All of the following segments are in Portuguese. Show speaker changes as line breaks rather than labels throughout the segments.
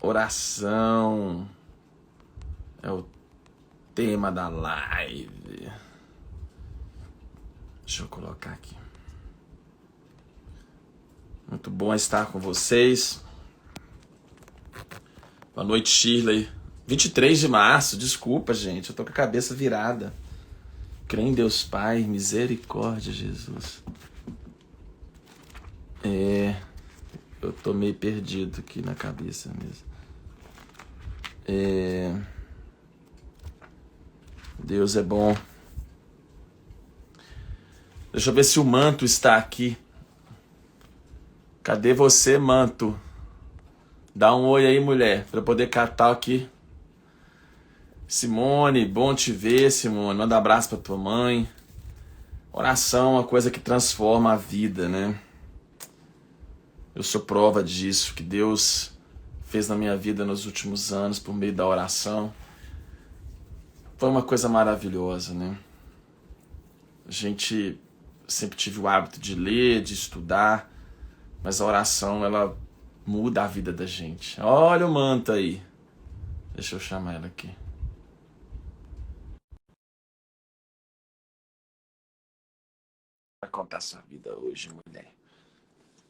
Oração é o tema da live. Deixa eu colocar aqui. Muito bom estar com vocês. Boa noite, Shirley. 23 de março, desculpa, gente. Eu tô com a cabeça virada. Crê em Deus Pai, misericórdia, Jesus. Eu tô meio perdido aqui na cabeça mesmo. Deus é bom. Deixa eu ver se o manto está aqui. Cadê você, manto? Dá um oi aí, mulher, para eu poder catar aqui. Simone, bom te ver, Simone. Manda um abraço pra tua mãe. Oração é uma coisa que transforma a vida, né? Eu sou prova disso, que Deus fez na minha vida nos últimos anos por meio da oração. Foi uma coisa maravilhosa, né? A gente sempre tive o hábito de ler, de estudar, mas a oração, ela muda a vida da gente. Olha o manto aí. Deixa eu chamar ela aqui. Vai contar sua vida hoje, mulher.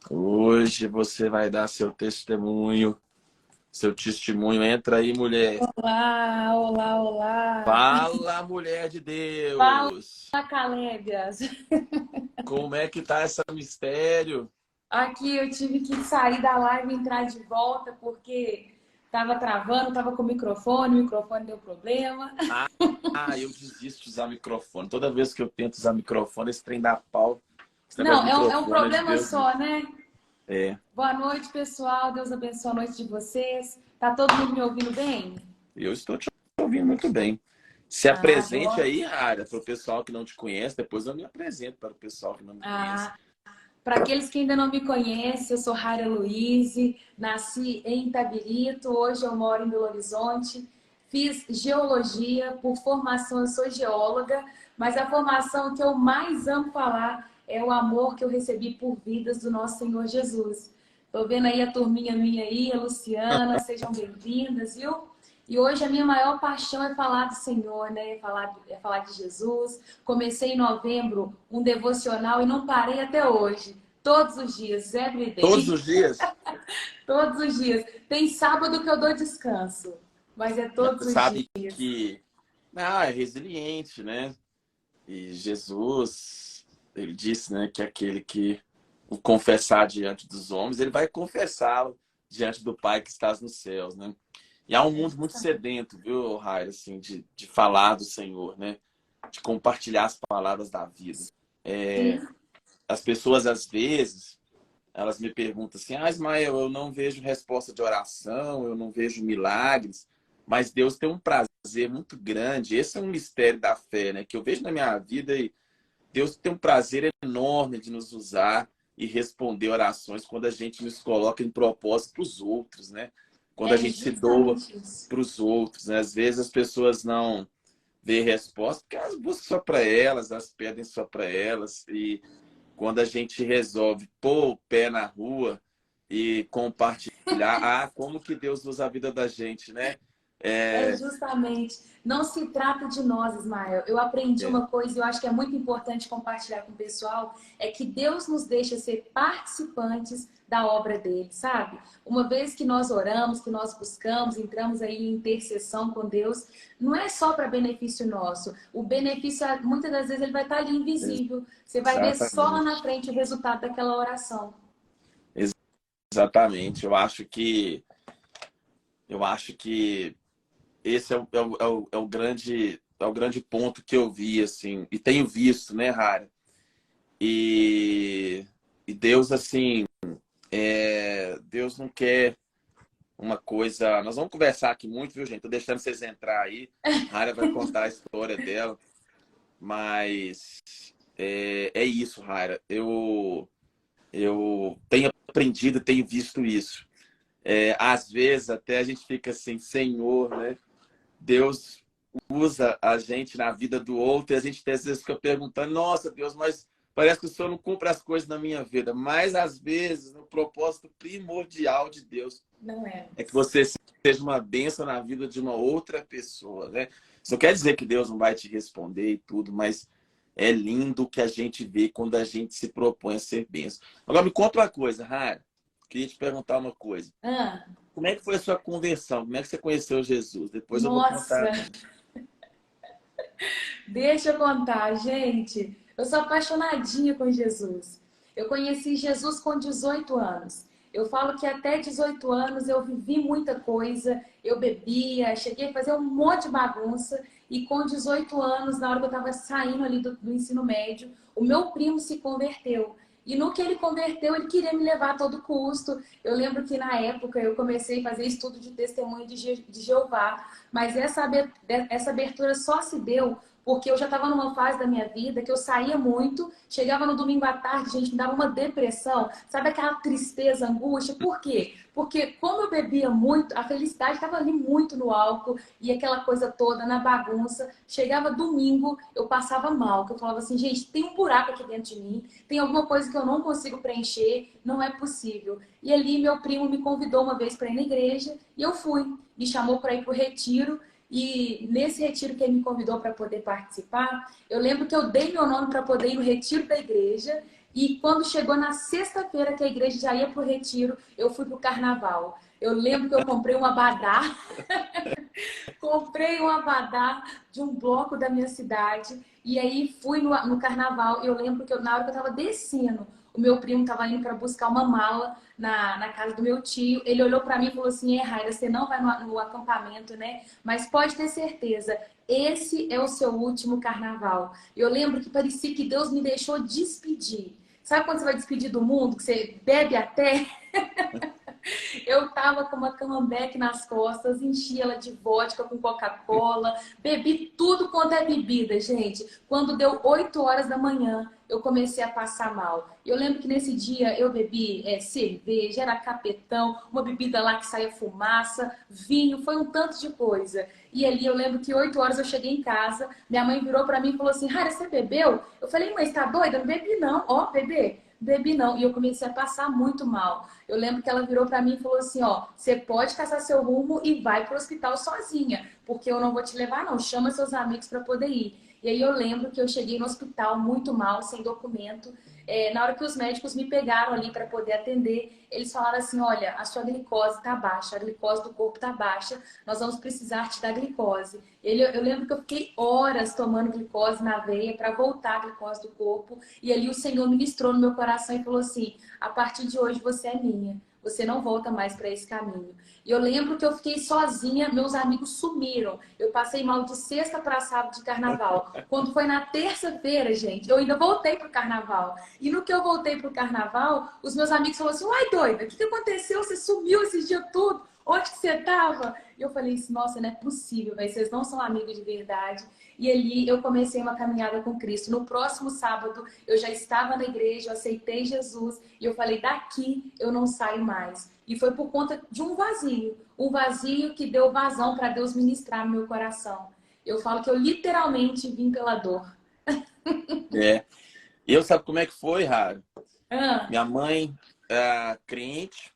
Hoje você vai dar seu testemunho. Seu testemunho. Entra aí, mulher.
Olá, olá, olá.
Fala, mulher de
Fala,
Deus.
Calébias.
Como é que tá esse mistério?
Aqui eu tive que sair da live e entrar de volta porque tava travando, tava com o microfone deu problema.
Eu desisto de usar microfone. Toda vez que eu tento usar microfone, esse trem dá pau. Esse negócio
Não,
de
é um
microfone é de
problema
Deus.
só, né?
É.
Boa noite, pessoal. Deus abençoe a noite de vocês. Tá todo mundo me ouvindo bem?
Eu estou te ouvindo muito bem. Se apresente
Boa.
aí, Rara, para o pessoal que não te conhece. Depois eu me apresento para o pessoal que não me conhece.
Para aqueles que ainda não me conhecem, eu sou Raira Luize, nasci em Itabirito, hoje eu moro em Belo Horizonte. Fiz geologia, por formação eu sou geóloga, mas a formação que eu mais amo falar é o amor que eu recebi por vidas do nosso Senhor Jesus. Estou vendo aí a turminha minha aí, a Luciana, sejam bem-vindas, viu? E hoje a minha maior paixão é falar do Senhor, né? É falar de Jesus. Comecei em novembro um devocional e não parei até hoje. Todos os dias, every
Todos
day.
os dias.
Todos os dias. Tem sábado que eu dou descanso, mas é
Mas
todos
você
os
sabe
dias.
que é resiliente, né? E Jesus, ele disse, né, que aquele que o confessar diante dos homens, ele vai confessá-lo diante do Pai que estás nos céus, né? E há um mundo muito sedento, viu, Raira, assim, de falar do Senhor, né? De compartilhar as palavras da vida.
Sim.
As pessoas, às vezes, elas me perguntam assim, Ismael, eu não vejo resposta de oração, eu não vejo milagres, mas Deus tem um prazer muito grande. Esse é um mistério da fé, né? Que eu vejo na minha vida e Deus tem um prazer enorme de nos usar e responder orações quando a gente nos coloca em propósito para os outros, né? Quando a
É
gente se doa
justamente isso.
para os outros, né? Às vezes as pessoas não vê resposta porque elas buscam só para elas, elas pedem só para elas. E quando a gente resolve pôr o pé na rua e compartilhar, como que Deus usa a vida da gente, né?
É
É,
justamente. Não se trata de nós, Ismael. Eu aprendi
é,
uma coisa e eu acho que é muito importante compartilhar com o pessoal, é que Deus nos deixa ser participantes da obra dele, sabe? Uma vez que nós oramos, que nós buscamos, entramos aí em intercessão com Deus, não é só para benefício nosso. O benefício, muitas das vezes, ele vai estar ali invisível. Você vai ver só lá na
exatamente.
frente o resultado daquela oração.
Exatamente. Eu acho que esse é o grande ponto que eu vi, assim, e tenho visto, né, Rara? E Deus, assim, Deus não quer uma coisa. Nós vamos conversar aqui muito, viu, gente? Tô deixando vocês entrar aí. A Rara vai contar a história dela, mas é isso, Rara. Eu tenho aprendido, tenho visto isso. Às vezes até a gente fica assim, Senhor, né? Deus usa a gente na vida do outro e a gente às vezes fica perguntando, nossa Deus, mas Parece que o Senhor não cumpre as coisas na minha vida, mas às vezes o propósito primordial de Deus
Não é.
é que você seja uma bênção na vida de uma outra pessoa, né? Isso não quer dizer que Deus não vai te responder e tudo, mas é lindo o que a gente vê quando a gente se propõe a ser bênção. Agora me conta uma coisa, Rara. Queria te perguntar uma coisa.
Ah,
Como é que foi a sua conversão? Como é que você conheceu Jesus? Depois eu vou contar a
nossa,
minha.
deixa eu contar, gente. Eu sou apaixonadinha com Jesus. Eu conheci Jesus com 18 anos. Eu falo que até 18 anos eu vivi muita coisa, eu bebia, cheguei a fazer um monte de bagunça. E com 18 anos, na hora que eu estava saindo ali do ensino médio, o meu primo se converteu. E no que ele converteu, ele queria me levar a todo custo. Eu lembro que na época eu comecei a fazer estudo de testemunho de Jeová, mas essa abertura só se deu porque eu já estava numa fase da minha vida que eu saía muito, chegava no domingo à tarde, gente, me dava uma depressão, sabe aquela tristeza, angústia? Por quê? Porque como eu bebia muito, a felicidade estava ali muito no álcool e aquela coisa toda na bagunça. Chegava domingo, eu passava mal, que eu falava assim, gente, tem um buraco aqui dentro de mim, tem alguma coisa que eu não consigo preencher, não é possível. E ali meu primo me convidou uma vez para ir na igreja e eu fui. Me chamou para ir para o retiro. E nesse retiro que ele me convidou para poder participar, eu lembro que eu dei meu nome para poder ir no retiro da igreja. E quando chegou na sexta-feira que a igreja já ia para o retiro, eu fui para o carnaval. Eu lembro que eu comprei um abadá, comprei um abadá de um bloco da minha cidade. E aí fui no carnaval. Eu lembro que na hora que eu estava descendo, o meu primo estava indo para buscar uma mala na casa do meu tio. Ele olhou para mim e falou assim: Raira, você não vai no acampamento, né? Mas pode ter certeza, esse é o seu último carnaval. Eu lembro que parecia que Deus me deixou despedir. Sabe quando você vai despedir do mundo, que você bebe até? Eu tava com uma Camembert nas costas, enchi ela de vodka com Coca-Cola, bebi tudo quanto é bebida, gente. Quando deu 8 horas da manhã, eu comecei a passar mal. Eu lembro que nesse dia eu bebi cerveja, era capetão, uma bebida lá que saía fumaça, vinho, foi um tanto de coisa. E ali eu lembro que 8 horas eu cheguei em casa, minha mãe virou pra mim e falou assim: Rara, você bebeu? Eu falei: mãe, você tá doida? Não bebi não. Ó, bebê. Bebi não. E eu comecei a passar muito mal. Eu lembro que ela virou para mim e falou assim, ó, você pode caçar seu rumo e vai pro hospital sozinha, porque eu não vou te levar não, chama seus amigos para poder ir. E aí eu lembro que eu cheguei no hospital muito mal, sem documento. Na hora que os médicos me pegaram ali para poder atender, eles falaram assim, olha, a sua glicose está baixa, a glicose do corpo está baixa, nós vamos precisar te dar glicose. Eu lembro que eu fiquei horas tomando glicose na veia para voltar a glicose do corpo. E ali o Senhor ministrou no meu coração e falou assim, a partir de hoje você é minha. Você não volta mais para esse caminho. E eu lembro que eu fiquei sozinha, meus amigos sumiram. Eu passei mal de sexta para sábado de carnaval. Quando foi na terça-feira, gente, eu ainda voltei pro carnaval. E no que eu voltei pro carnaval, os meus amigos falaram assim: uai, doida, o que aconteceu? Você sumiu esse dia todo? Onde que você tava? E eu falei assim: nossa, não é possível, véio. Vocês não são amigos de verdade. E ali eu comecei uma caminhada com Cristo. No próximo sábado, eu já estava na igreja, eu aceitei Jesus. E eu falei: daqui eu não saio mais. E foi por conta de um vazio que deu vazão para Deus ministrar no meu coração. Eu falo que eu literalmente vim pela dor.
É. Eu sabe como é que foi, Rara?
Ah,
Minha mãe é crente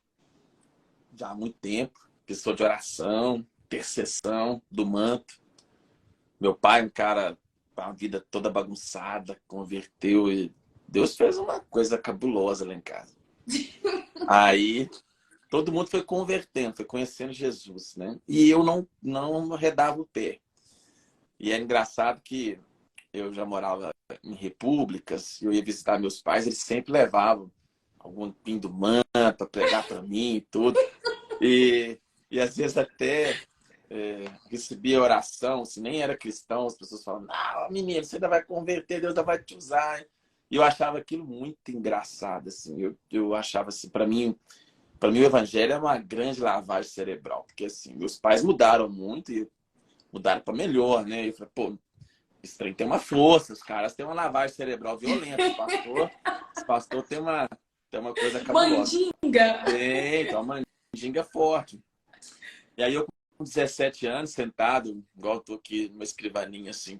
já há muito tempo, pessoa de oração, intercessão, do manto. Meu pai, um cara com a vida toda bagunçada, converteu e Deus fez uma coisa cabulosa lá em casa. Aí todo mundo foi convertendo, foi conhecendo Jesus, né? E eu não arredava o pé. E é engraçado que eu já morava em repúblicas, eu ia visitar meus pais, eles sempre levavam algum pindumã para pregar para mim e tudo. E às vezes até recebia oração, se nem era cristão, as pessoas falavam, não, menino, você ainda vai converter, Deus ainda vai te usar. E eu achava aquilo muito engraçado, assim. Eu achava assim, para mim o evangelho é uma grande lavagem cerebral, porque assim, meus pais mudaram muito e mudaram para melhor, né? E eu falei, pô, esse trem tem uma força, os caras têm uma lavagem cerebral violenta, esse pastor tem uma coisa cabulosa.
mandinga!
Tem uma mandinga forte. E aí eu com 17 anos, sentado, igual eu tô aqui numa escrivaninha assim,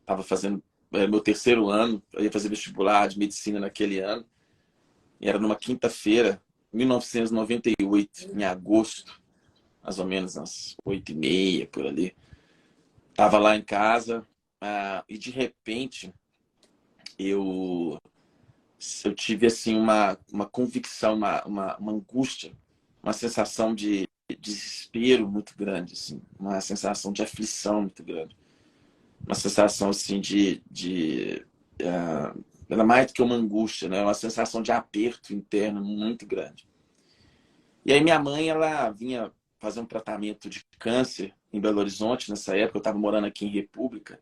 tava fazendo era meu terceiro ano, eu ia fazer vestibular de medicina naquele ano, e era numa quinta-feira, 1998, em agosto, mais ou menos às 8h30, por ali. Tava lá em casa, e de repente eu, eu tive assim uma convicção, uma angústia, uma sensação de desespero muito grande, assim, uma sensação de aflição muito grande, uma sensação assim era mais do que uma angústia, né? Uma sensação de aperto interno muito grande. E aí minha mãe, ela vinha fazer um tratamento de câncer em Belo Horizonte nessa época, eu estava morando aqui em República.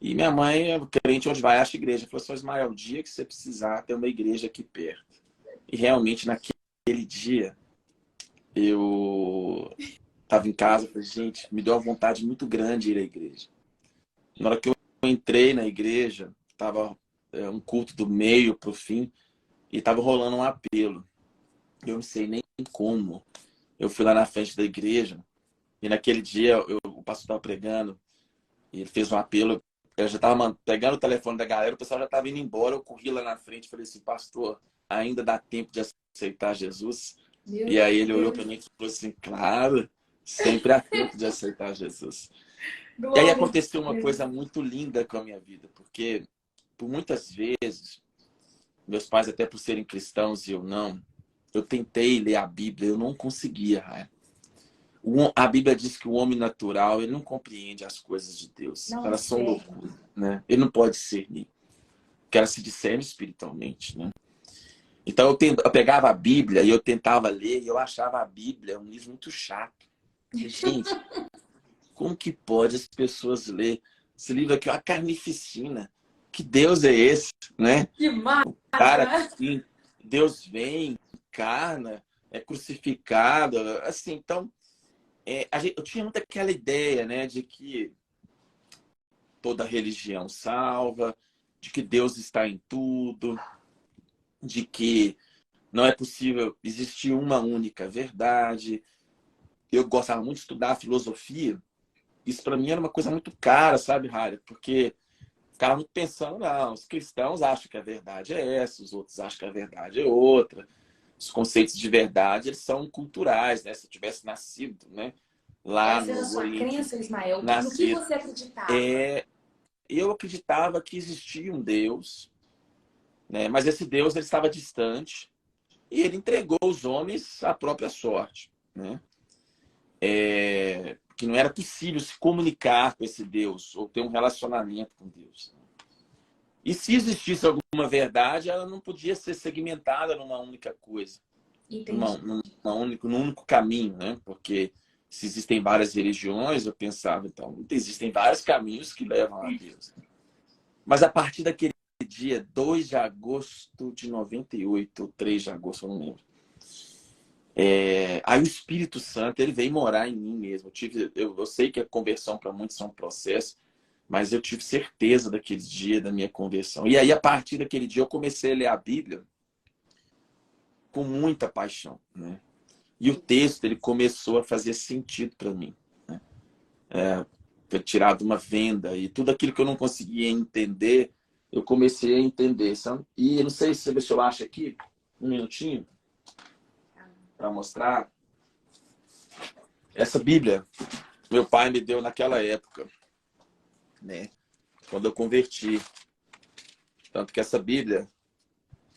E minha mãe, crente onde vai, acha igreja. Falou assim, Ismael, o dia que você precisar, tem uma igreja aqui perto. E realmente, naquele dia, eu estava em casa, falei, gente, me deu uma vontade muito grande de ir à igreja. Na hora que eu entrei na igreja, estava um culto do meio para o fim, e estava rolando um apelo. Eu não sei nem como. Eu fui lá na frente da igreja, e naquele dia o pastor estava pregando, e ele fez um apelo. Eu já estava pegando o telefone da galera, o pessoal já estava indo embora. Eu corri lá na frente e falei assim, pastor, ainda dá tempo de aceitar Jesus? E aí ele olhou para mim e falou assim, claro, sempre há tempo de aceitar Jesus. E aí aconteceu uma coisa muito linda com a minha vida, porque por muitas vezes, meus pais até por serem cristãos e eu não, eu tentei ler a Bíblia, eu não conseguia, Raia. A Bíblia diz que o homem natural, ele não compreende as coisas de Deus.
Não
Elas são
sei.
loucura, né? Ele não pode discernir. Porque ela se discerne espiritualmente, né? Então eu pegava a Bíblia e eu tentava ler e eu achava a Bíblia um livro muito chato. Gente, como que pode as pessoas ler esse livro aqui? É uma carnificina. Que Deus é esse, né?
Que massa!
Cara, assim, Deus vem, encarna, é crucificado, assim, então eu tinha muito aquela ideia, né, de que toda religião salva, de que Deus está em tudo, de que não é possível existir uma única verdade. Eu gostava muito de estudar filosofia. Isso para mim era uma coisa muito cara, sabe, Rara? Porque ficava muito pensando, não, os cristãos acham que a verdade é essa, os outros acham que a verdade é outra. Os conceitos de verdade, eles são culturais, né? Se eu tivesse nascido, né, lá
Essa era a
no
sua
Oriente,
crença, Ismael? No que
nascido,
você acreditava?
eu acreditava que existia um Deus, né? Mas esse Deus ele estava distante e ele entregou os homens à própria sorte, né? Que não era possível se comunicar com esse Deus ou ter um relacionamento com Deus. E se existisse alguma verdade, ela não podia ser segmentada numa única coisa,
Entendi.
num único caminho, né? Porque se existem várias religiões, eu pensava, então, existem vários caminhos que levam a Deus. Mas a partir daquele dia, 2 de agosto de 98, ou 3 de agosto, eu não lembro. Aí o Espírito Santo, ele veio morar em mim mesmo. Eu sei que a conversão para muitos é um processo, mas eu tive certeza daquele dia da minha conversão. E aí, a partir daquele dia, eu comecei a ler a Bíblia com muita paixão, né? E o texto, ele começou a fazer sentido para mim, né? Foi tirado uma venda e tudo aquilo que eu não conseguia entender, eu comecei a entender, sabe? E eu não sei se eu acho aqui, um minutinho, para mostrar. Essa Bíblia, meu pai me deu naquela época, né? Quando eu converti. Tanto que essa Bíblia,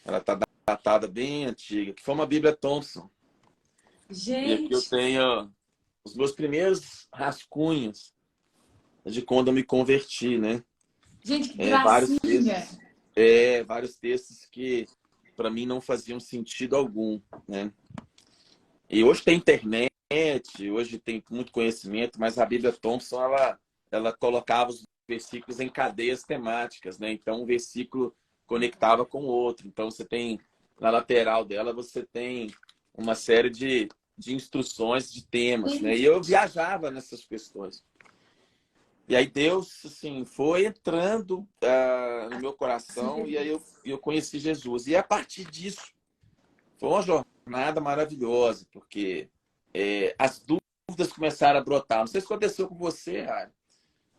ela está datada bem antiga, que foi uma Bíblia Thompson. E aqui eu
Gente,
tenho os meus primeiros rascunhos de quando eu me converti, né?
gente, que
Vários
gracinha!
textos, vários textos que para mim não faziam sentido algum, né? E hoje tem internet, hoje tem muito conhecimento, mas a Bíblia Thompson, ela colocava os versículos em cadeias temáticas, né? Então, um versículo conectava com o outro. Então, você tem, na lateral dela, você tem uma série de instruções, de temas, né? E eu viajava nessas questões. E aí Deus, assim, foi entrando no meu coração e aí eu conheci Jesus. E a partir disso, foi uma jornada maravilhosa, porque as dúvidas começaram a brotar. Não sei se aconteceu com você, Rari.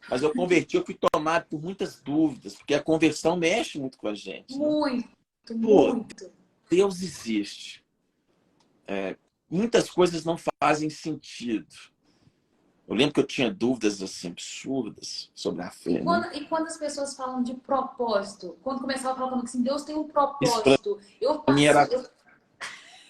Mas eu converti, eu fui tomado por muitas dúvidas, porque a conversão mexe muito com a gente, né?
Muito,
Pô,
muito.
Deus existe. Muitas coisas não fazem sentido. Eu lembro que eu tinha dúvidas assim absurdas sobre a
E
fé, né?
quando, e quando as pessoas falam de propósito, quando começava a falar comigo assim, Deus tem um
Isso para
propósito, eu
mim
passo,
era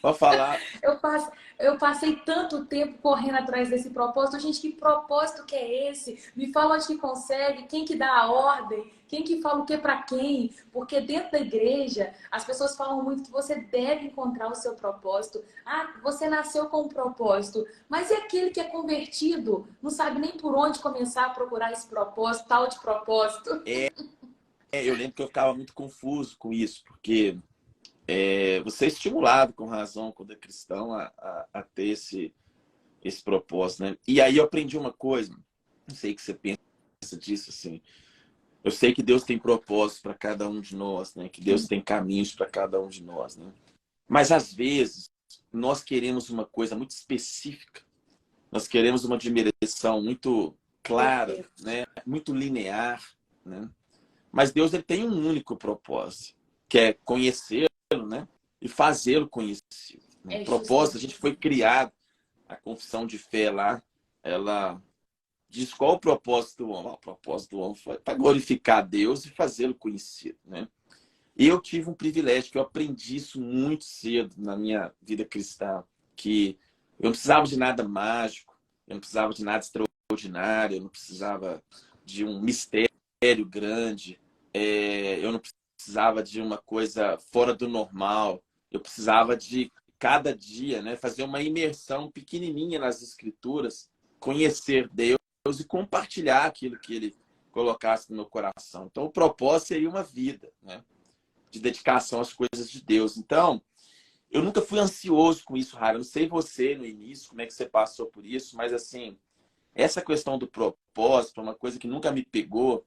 para falar,
eu, passo, eu passei tanto tempo correndo atrás desse propósito. Gente, que propósito que é esse? Me fala onde que consegue, quem que dá a ordem, quem que fala o que para quem? Porque dentro da igreja, as pessoas falam muito que você deve encontrar o seu propósito. Ah, você nasceu com um propósito. Mas e aquele que é convertido? Não sabe nem por onde começar a procurar esse propósito, tal de propósito.
eu lembro que eu ficava muito confuso com isso, porque você é estimulado com razão quando é cristão a ter esse propósito, né? E aí eu aprendi uma coisa, não sei o que você pensa disso, assim. Eu sei que Deus tem propósitos para cada um de nós, né? Que Deus tem caminhos para cada um de nós, né? Mas às vezes nós queremos uma coisa muito específica, nós queremos uma direção muito clara, né? Muito linear, né? Mas Deus ele tem um único propósito, que é conhecê-lo, né? E fazê-lo conhecido. Né? O
É
propósito, a
justamente
gente
isso.
foi criado, a confissão de fé lá, ela diz qual o propósito do homem. O propósito do homem foi para glorificar Deus e fazê-lo conhecido, né? E eu tive um privilégio, que eu aprendi isso muito cedo na minha vida cristã, que eu não precisava de nada mágico, eu não precisava de nada extraordinário, eu não precisava de um mistério grande, eu não precisava de uma coisa fora do normal, eu precisava de cada dia, né, fazer uma imersão pequenininha nas escrituras, conhecer Deus e compartilhar aquilo que ele colocasse no meu coração. Então o propósito seria uma vida, né, de dedicação às coisas de Deus. Então, eu nunca fui ansioso com isso, Rara. Eu não sei você no início, como é que você passou por isso, mas assim, essa questão do propósito é uma coisa que nunca me pegou,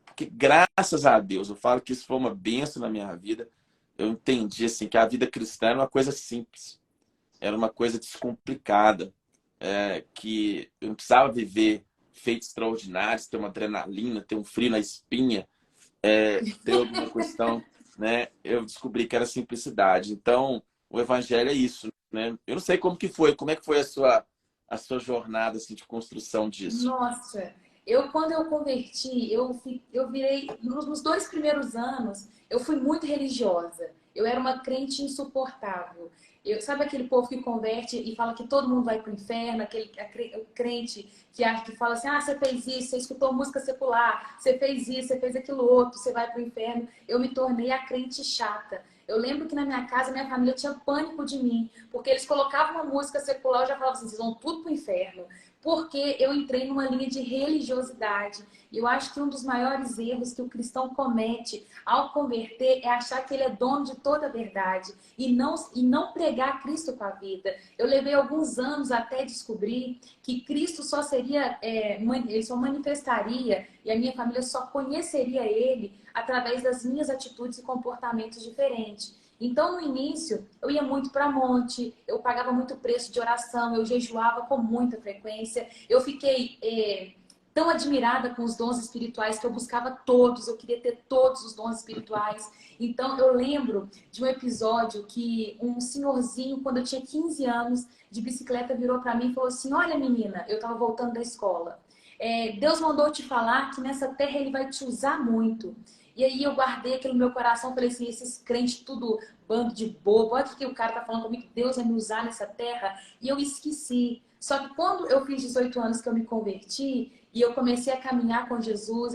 porque graças a Deus, eu falo que isso foi uma bênção na minha vida. Eu entendi assim que a vida cristã era uma coisa simples, era uma coisa descomplicada, que eu não precisava viver feitos extraordinários, ter uma adrenalina, ter um frio na espinha, ter alguma questão, né? Eu descobri que era simplicidade. Então, o evangelho é isso, né? Eu não sei como que foi, como é que foi a sua jornada assim, de construção disso?
Nossa, quando eu converti, eu virei, nos 2 primeiros anos, eu fui muito religiosa. Eu era uma crente insuportável. Sabe aquele povo que converte e fala que todo mundo vai para o inferno, o crente que fala assim, ah, você fez isso, você escutou música secular, você fez isso, você fez aquilo outro, você vai para o inferno. Eu me tornei a crente chata. Eu lembro que na minha casa, minha família tinha pânico de mim, porque eles colocavam uma música secular, eu já falava assim, vocês vão tudo para o inferno, porque eu entrei numa linha de religiosidade. E eu acho que um dos maiores erros que o cristão comete ao converter é achar que ele é dono de toda a verdade e não pregar Cristo com a vida. Eu levei alguns anos até descobrir que Cristo só seria, ele só manifestaria e a minha família só conheceria ele através das minhas atitudes e comportamentos diferentes. Então, no início, eu ia muito para monte, eu pagava muito preço de oração, eu jejuava com muita frequência. Eu fiquei tão admirada com os dons espirituais que eu buscava todos, eu queria ter todos os dons espirituais. Então, eu lembro de um episódio que um senhorzinho, quando eu tinha 15 anos, de bicicleta, virou para mim e falou assim: Olha, menina, eu estava voltando da escola. Deus mandou te falar que nessa terra ele vai te usar muito. E aí eu guardei aquilo no meu coração, falei assim, esses crentes tudo bando de bobo, olha o que o cara tá falando comigo, que Deus vai me usar nessa terra. E eu esqueci. Só que quando eu fiz 18 anos que eu me converti e eu comecei a caminhar com Jesus,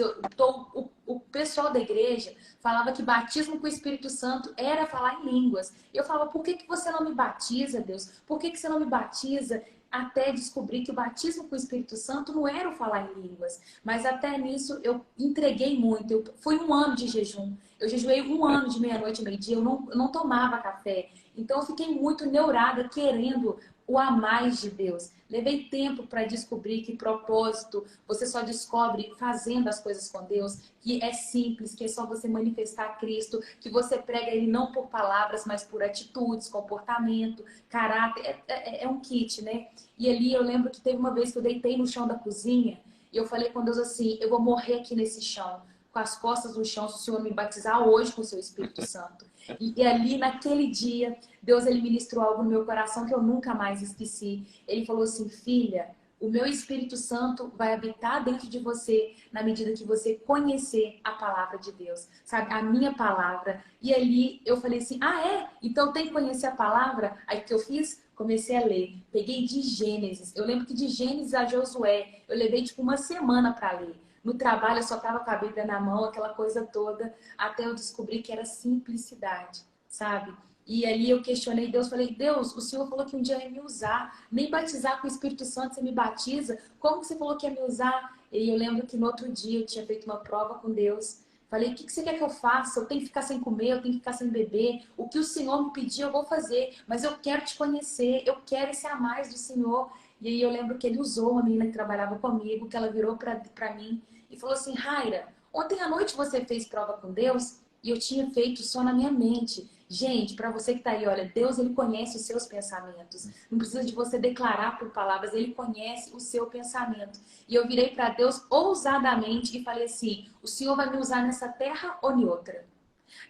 o pessoal da igreja falava que batismo com o Espírito Santo era falar em línguas. Eu falava, por que você não me batiza, Deus? Por que você não me batiza? Até descobrir que o batismo com o Espírito Santo não era o falar em línguas. Mas até nisso eu entreguei muito. Foi um ano de jejum. Eu jejuei um ano de meia-noite a meio-dia. Eu não tomava café. Então eu fiquei muito neurada, querendo o a mais de Deus. Levei tempo para descobrir que propósito você só descobre fazendo as coisas com Deus, que é simples, que é só você manifestar Cristo, que você prega Ele não por palavras, mas por atitudes, comportamento, caráter. É um kit, né? E ali eu lembro que teve uma vez que eu deitei no chão da cozinha E eu falei com Deus assim, eu vou morrer aqui nesse chão, com as costas no chão, se o Senhor me batizar hoje com o seu Espírito Santo. E ali, naquele dia, Deus ele ministrou algo no meu coração que eu nunca mais esqueci. Ele falou assim, filha, o meu Espírito Santo vai habitar dentro de você na medida que você conhecer a palavra de Deus, sabe? A minha palavra. E ali eu falei assim, ah, é? Então tem que conhecer a palavra? Aí o que eu fiz? Comecei a ler. Peguei de Gênesis. Eu lembro que de Gênesis a Josué, eu levei tipo uma semana para ler. No trabalho eu só tava com a Bíblia na mão, aquela coisa toda, até eu descobrir que era simplicidade, sabe? E ali eu questionei Deus, falei, Deus, o Senhor falou que um dia ia me usar, nem batizar com o Espírito Santo você me batiza, como que você falou que ia me usar? E eu lembro que no outro dia eu tinha feito uma prova com Deus, falei, o que você quer que eu faça? Eu tenho que ficar sem comer, eu tenho que ficar sem beber, o que o Senhor me pedir eu vou fazer, mas eu quero te conhecer, eu quero esse a mais do Senhor. E aí eu lembro que ele usou uma menina que trabalhava comigo, que ela virou pra mim e falou assim, Raira, ontem à noite você fez prova com Deus? E eu tinha feito só na minha mente. Gente, para você que está aí, olha, Deus ele conhece os seus pensamentos. Não precisa de você declarar por palavras, ele conhece o seu pensamento. E eu virei para Deus ousadamente e falei assim: o Senhor vai me usar nessa terra ou em outra?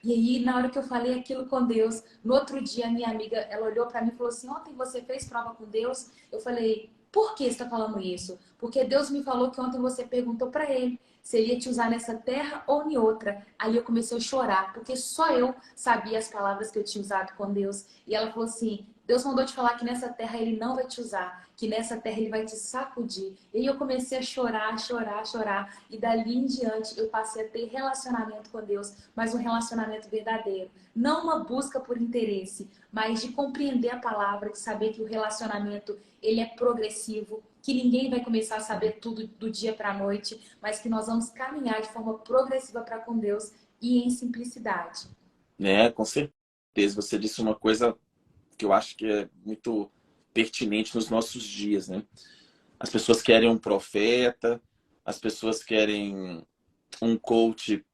E aí, na hora que eu falei aquilo com Deus, no outro dia, a minha amiga, ela olhou para mim e falou assim: ontem você fez prova com Deus? Eu falei: por que você está falando isso? Porque Deus me falou que ontem você perguntou para ele se ele ia te usar nessa terra ou em outra. Aí eu comecei a chorar, porque só eu sabia as palavras que eu tinha usado com Deus. E ela falou assim: Deus mandou te falar que nessa terra ele não vai te usar, que nessa terra ele vai te sacudir. E aí eu comecei a chorar, chorar, chorar. E dali em diante eu passei a ter relacionamento com Deus, mas um relacionamento verdadeiro. Não uma busca por interesse, mas de compreender a palavra, de saber que o relacionamento ele é progressivo, que ninguém vai começar a saber tudo do dia para a noite, mas que nós vamos caminhar de forma progressiva para com Deus e em simplicidade.
Né, com certeza. Você disse uma coisa que eu acho que é muito pertinente nos nossos dias, né? As pessoas querem um profeta, as pessoas querem um coach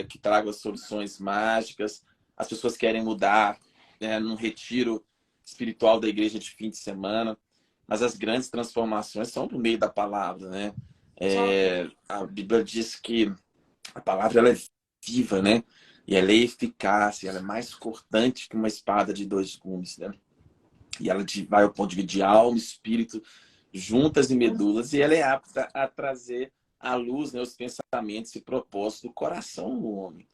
que traga as soluções mágicas, as pessoas querem mudar, né, num retiro espiritual da igreja de fim de semana, mas as grandes transformações são por meio da palavra, né?
Só
A Bíblia diz que a palavra ela é viva, né? E ela é eficaz, ela é mais cortante que uma espada de dois gumes, né? E ela vai ao ponto de dividir alma, espírito, juntas e medulas, e ela é apta a trazer à luz, né, os pensamentos e propósitos do coração do homem.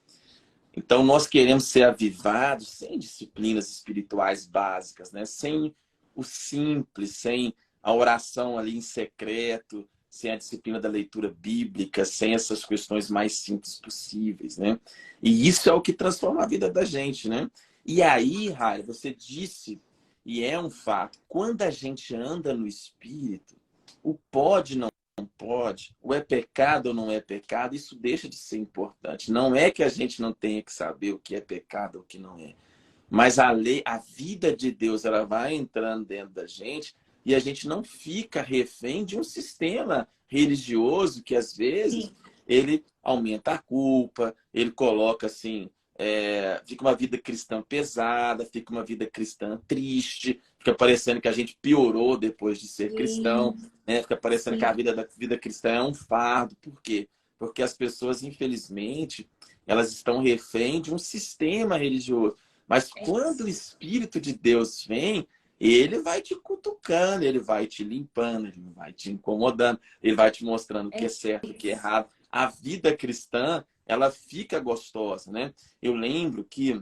Então, nós queremos ser avivados sem disciplinas espirituais básicas, né? Sem o simples, sem a oração ali em secreto, sem a disciplina da leitura bíblica, sem essas questões mais simples possíveis, né? E isso é o que transforma a vida da gente, né? E aí, Rai, você disse, e é um fato, quando a gente anda no Espírito, o pode não pode, o é pecado ou não é pecado, isso deixa de ser importante. Não é que a gente não tenha que saber o que é pecado ou o que não é. Mas a lei, a vida de Deus, ela vai entrando dentro da gente e a gente não fica refém de um sistema religioso que às vezes
sim,
ele aumenta a culpa, ele coloca assim, fica uma vida cristã pesada, fica uma vida cristã triste, fica parecendo que a gente piorou depois de ser cristão,
sim,
né? Fica parecendo que a
sim.
vida cristã é um fardo. Por quê? Porque as pessoas, infelizmente, elas estão refém de um sistema religioso. Mas
É
quando o
isso.
Espírito de Deus vem, ele vai te cutucando, ele vai te limpando, ele vai te incomodando, ele vai te mostrando o que
É
é certo, o que é
isso.
errado. A vida cristã, ela fica gostosa, né? Eu lembro que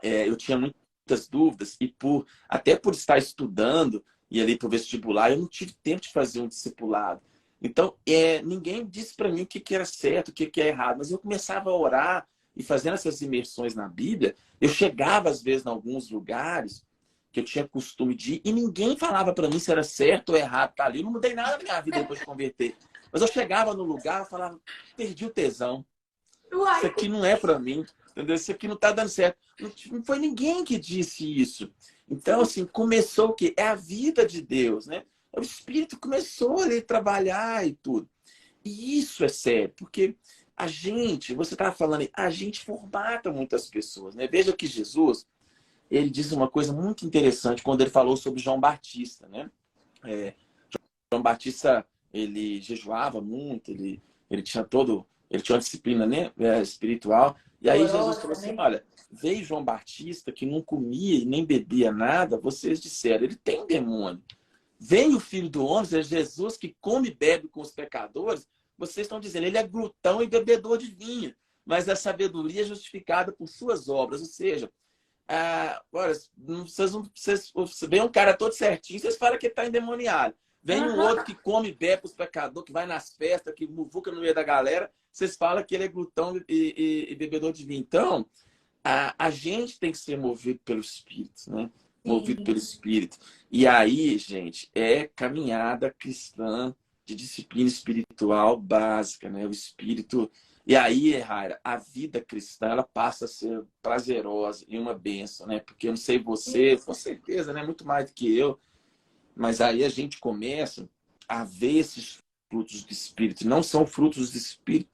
eu tinha muitas dúvidas e até por estar estudando e ali para o vestibular, eu não tive tempo de fazer um discipulado. Então, ninguém disse para mim o que era certo, o que é errado, mas eu começava a orar e fazendo essas imersões na Bíblia, eu chegava às vezes em alguns lugares que eu tinha costume de ir e ninguém falava para mim se era certo ou errado tá ali. Eu não mudei nada na minha vida depois de converter. Mas eu chegava no lugar e falava, perdi o tesão. Isso
Uai,
aqui não é para mim, entendeu? Isso aqui não está dando certo. Não foi ninguém que disse isso. Então,
sim,
assim, começou o quê? É a vida de Deus, né? O Espírito começou ali a trabalhar e tudo. E isso é sério, porque a gente, você estava falando aí, a gente formata muitas pessoas, né? Veja que Jesus, ele diz uma coisa muito interessante quando ele falou sobre João Batista, né? É, João Batista ele jejuava muito, ele tinha todo, ele tinha uma disciplina, né, espiritual. E aí Jesus falou
Amorosa,
assim,
né?
olha, veio João Batista que não comia e nem bebia nada, vocês disseram, ele tem demônio. Vem o Filho do Homem, é Jesus que come e bebe com os pecadores, vocês estão dizendo, ele é glutão e bebedor de vinho, mas a sabedoria é justificada por suas obras, ou seja, agora, vem um cara todo certinho, vocês falam que ele está endemoniado. Vem um
Aham.
outro que come e bebe com os pecadores, que vai nas festas, que muvuca no meio da galera, vocês falam que ele é glutão e bebedor de vinho. Então, a gente tem que ser movido pelo Espírito, né? Movido pelo
Sim,
Espírito. E aí, gente, é caminhada cristã de disciplina espiritual básica, né? O Espírito. E aí, Raira, a vida cristã ela passa a ser prazerosa e uma bênção, né? Porque eu não sei você,
sim,
com certeza, né? Muito mais do que eu, mas aí a gente começa a ver esses frutos do Espírito. Não são frutos do Espírito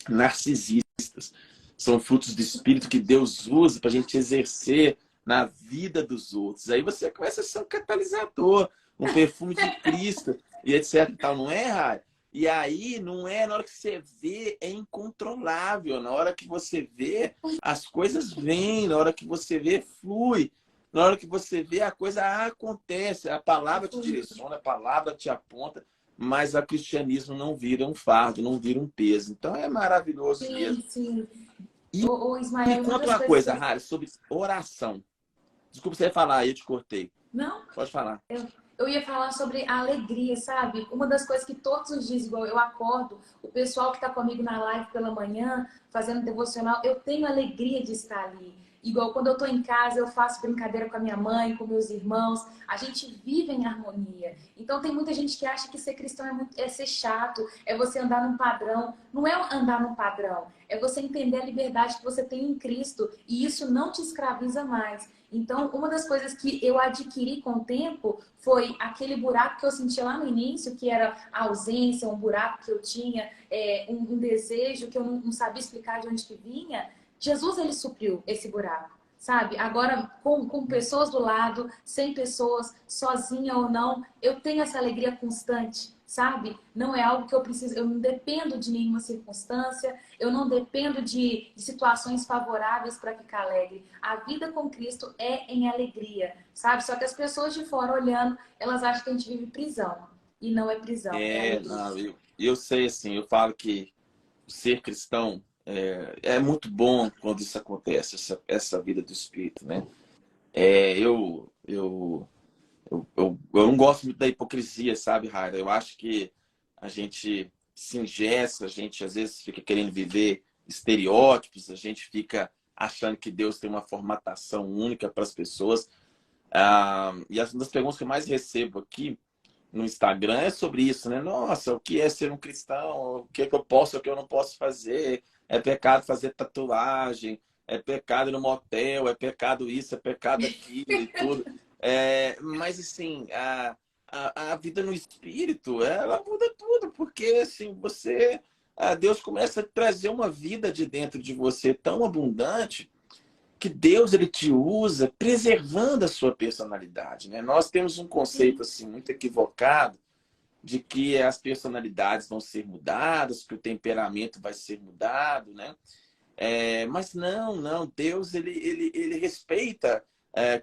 narcisistas. São frutos do Espírito que Deus usa para a gente exercer na vida dos outros. Aí você começa a ser um catalisador, um perfume de Cristo e etc. E tal. Não é, Rai? E aí, não é na hora que você vê, é incontrolável. Na hora que você vê, as coisas vêm. Na hora que você vê, flui. Na hora que você vê, a coisa acontece. A palavra te direciona, a palavra te aponta, mas o cristianismo não vira um fardo, não vira um peso. Então é maravilhoso mesmo.
sim, sim.
E
Ô,
me
Ismael, uma
conta
das
uma
coisas que
coisa,
eu...
Rara, sobre oração. Desculpa você falar, eu te cortei.
Não,
Pode falar.
eu ia falar sobre a alegria, sabe? Uma das coisas que todos os dias, igual eu acordo, o pessoal que está comigo na live pela manhã, fazendo devocional, eu tenho alegria de estar ali. Igual quando eu estou em casa, eu faço brincadeira com a minha mãe, com meus irmãos. A gente vive em harmonia. Então tem muita gente que acha que ser cristão é ser chato, é você andar num padrão. Não é andar num padrão, é você entender a liberdade que você tem em Cristo. E isso não te escraviza mais. Então, uma das coisas que eu adquiri com o tempo foi aquele buraco que eu sentia lá no início, que era a ausência, um buraco que eu tinha, um desejo que eu não sabia explicar de onde que vinha. Jesus, ele supriu esse buraco, sabe? Agora, com pessoas do lado, sem pessoas, sozinha ou não, eu tenho essa alegria constante, sabe? Não é algo que eu preciso, eu não dependo de nenhuma circunstância, eu não dependo de situações favoráveis para ficar alegre. A vida com Cristo é em alegria, sabe? Só que as pessoas de fora olhando, elas acham que a gente vive prisão. E não é prisão, é alegria.
Não, eu sei assim, eu falo que ser cristão é muito bom quando isso acontece, essa vida do Espírito, né? É, eu não gosto muito da hipocrisia, sabe, Raira? Eu acho que a gente se engessa, a gente às vezes fica querendo viver estereótipos, a gente fica achando que Deus tem uma formatação única para as pessoas. E uma das perguntas que eu mais recebo aqui no Instagram é sobre isso, né? Nossa, o que é ser um cristão? O que é que eu posso, o que eu não posso fazer? É pecado fazer tatuagem, é pecado ir no motel, é pecado isso, é pecado aquilo e tudo. Mas assim, a vida no espírito, ela muda tudo, porque assim, Deus começa a trazer uma vida de dentro de você tão abundante que Deus ele te usa preservando a sua personalidade, né? Nós temos um conceito
Sim,
assim muito equivocado de que as personalidades vão ser mudadas, que o temperamento vai ser mudado, né? Mas não, Deus ele respeita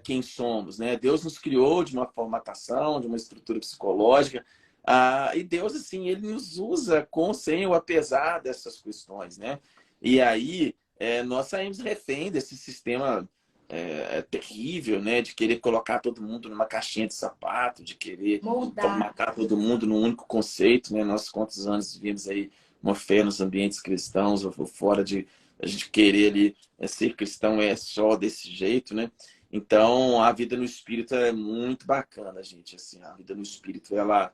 quem somos, né? Deus nos criou de uma formatação, de uma estrutura psicológica, e Deus assim ele nos usa com, sem ou apesar dessas questões, né? E aí nós saímos refém desse sistema terrível, né? De querer colocar todo mundo numa caixinha de sapato, de querer
moldar.
formatar todo mundo num único conceito, né? Nós quantos anos vivemos aí uma fé nos ambientes cristãos ou fora de a gente querer ali ser cristão é só desse jeito, né? Então, a vida no espírito é muito bacana, gente. Assim, a vida no espírito, ela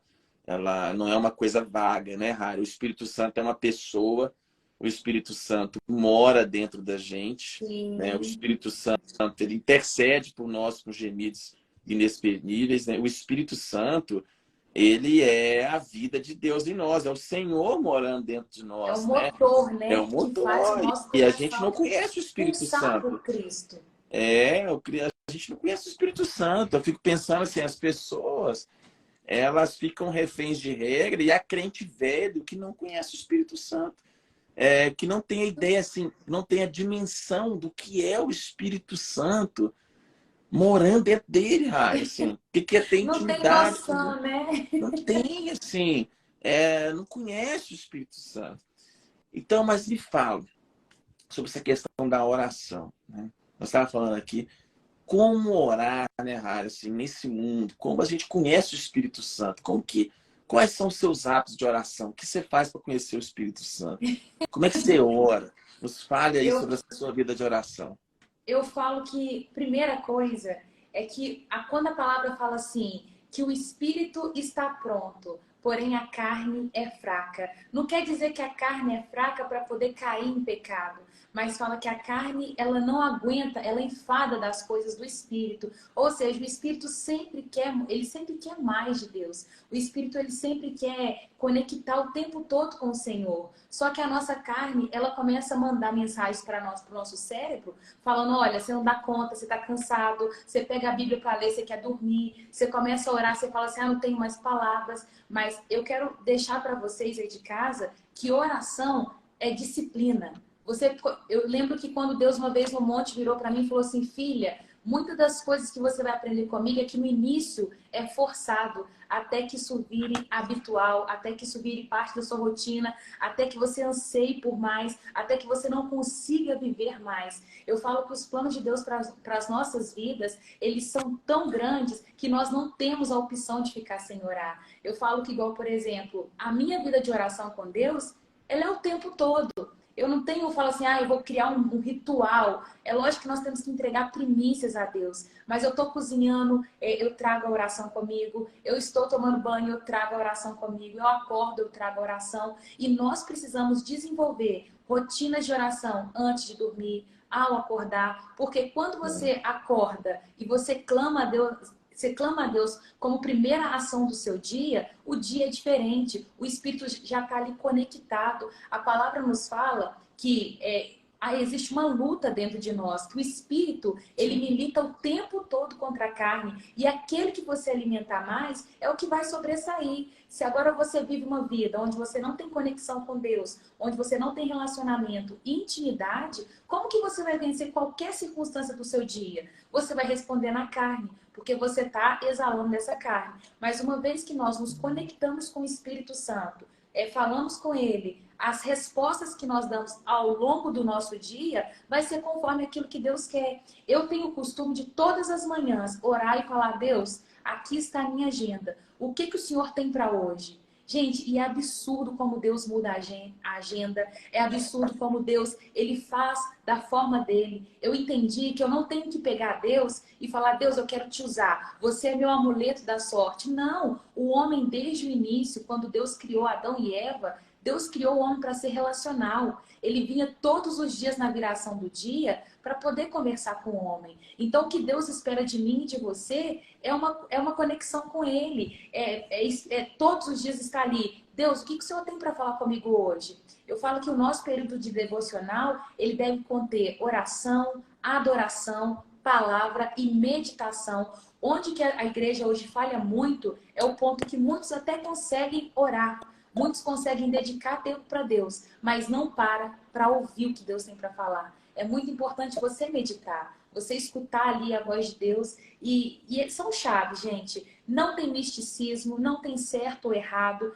não é uma coisa vaga, né, Rara? O Espírito Santo é uma pessoa, o Espírito Santo mora dentro da gente, né? O
Sim.
Espírito Santo, ele intercede por nós com gemidos inexprimíveis, né? O Espírito Santo, ele é a vida de Deus em nós, é o Senhor morando dentro de
É o
nós, né?
motor,
É
né?
o
Que faz o
motor.
nosso
E a gente não
coração
conhece o Espírito
pulsar por
Santo.
Cristo.
A gente não conhece o Espírito Santo. Eu fico pensando assim, as pessoas, elas ficam reféns de regra, e a crente velho que não conhece o Espírito Santo, que não tem a ideia, assim, não tem a dimensão do que é o Espírito Santo morando dentro dele, Rai, assim, o que é ter
Não tem
intimidade com Deus.
noção, né?
Não tem, assim, não conhece o Espírito Santo. Então, mas me fala sobre essa questão da oração, né? Nós estávamos falando aqui como orar, né, Rai, assim, nesse mundo, como a gente conhece o Espírito Santo, quais são os seus hábitos de oração? O que você faz para conhecer o Espírito Santo? Como é que você ora? Nos fale aí
Eu,
sobre a sua vida de oração.
eu falo que, primeira coisa, é que quando a palavra fala assim, que o espírito está pronto, porém a carne é fraca. Não quer dizer que a carne é fraca para poder cair em pecado, mas fala que a carne, ela não aguenta, ela é enfada das coisas do espírito. Ou seja, o espírito sempre quer, ele sempre quer mais de Deus. O espírito, ele sempre quer conectar o tempo todo com o Senhor. Só que a nossa carne, ela começa a mandar mensagens para nós, para o nosso cérebro, falando, olha, você não dá conta, você está cansado, você pega a Bíblia para ler, você quer dormir, você começa a orar, você fala assim, não tenho mais palavras. Mas eu quero deixar para vocês aí de casa que oração é disciplina. Eu lembro que quando Deus uma vez no monte virou para mim e falou assim, filha, muitas das coisas que você vai aprender comigo é que no início é forçado, até que isso vire habitual, até que isso vire parte da sua rotina, até que você anseie por mais, até que você não consiga viver mais. Eu falo que os planos de Deus para as nossas vidas, eles são tão grandes que nós não temos a opção de ficar sem orar. Eu falo que, igual, por exemplo, a minha vida de oração com Deus, ela é o tempo todo. Eu não tenho, eu falo assim, eu vou criar um ritual. É lógico que nós temos que entregar primícias a Deus. Mas eu estou cozinhando, eu trago a oração comigo. Eu estou tomando banho, eu trago a oração comigo. Eu acordo, eu trago a oração. E nós precisamos desenvolver rotinas de oração antes de dormir, ao acordar. Porque quando você acorda e você clama a Deus como primeira ação do seu dia, o dia é diferente, o Espírito já está ali conectado. A palavra nos fala que existe uma luta dentro de nós, que o Espírito, ele milita o tempo todo contra a carne, e aquele que você alimentar mais é o que vai sobressair. Se agora você vive uma vida onde você não tem conexão com Deus, onde você não tem relacionamento, intimidade, como que você vai vencer qualquer circunstância do seu dia? Você vai responder na carne, porque você está exalando dessa carne. Mas uma vez que nós nos conectamos com o Espírito Santo, falamos com Ele, as respostas que nós damos ao longo do nosso dia vai ser conforme aquilo que Deus quer. Eu tenho o costume de todas as manhãs orar e falar, Deus, aqui está a minha agenda. O que o Senhor tem para hoje? Gente, e é absurdo como Deus muda a agenda. É absurdo como Deus, ele faz da forma dele. Eu entendi que eu não tenho que pegar Deus e falar, Deus, eu quero te usar. Você é meu amuleto da sorte. Não. O homem, desde o início, quando Deus criou Adão e Eva, Deus criou o homem para ser relacional. Ele vinha todos os dias na viração do dia para poder conversar com o homem. Então, o que Deus espera de mim e de você é uma conexão com Ele. Todos os dias estar ali. Deus, o que o Senhor tem para falar comigo hoje? Eu falo que o nosso período de devocional, ele deve conter oração, adoração, palavra e meditação. Onde que a igreja hoje falha muito é o ponto que muitos até conseguem orar. Muitos conseguem dedicar tempo para Deus, mas não para ouvir o que Deus tem para falar. É muito importante você meditar, você escutar ali a voz de Deus. E são chaves, gente. Não tem misticismo, não tem certo ou errado.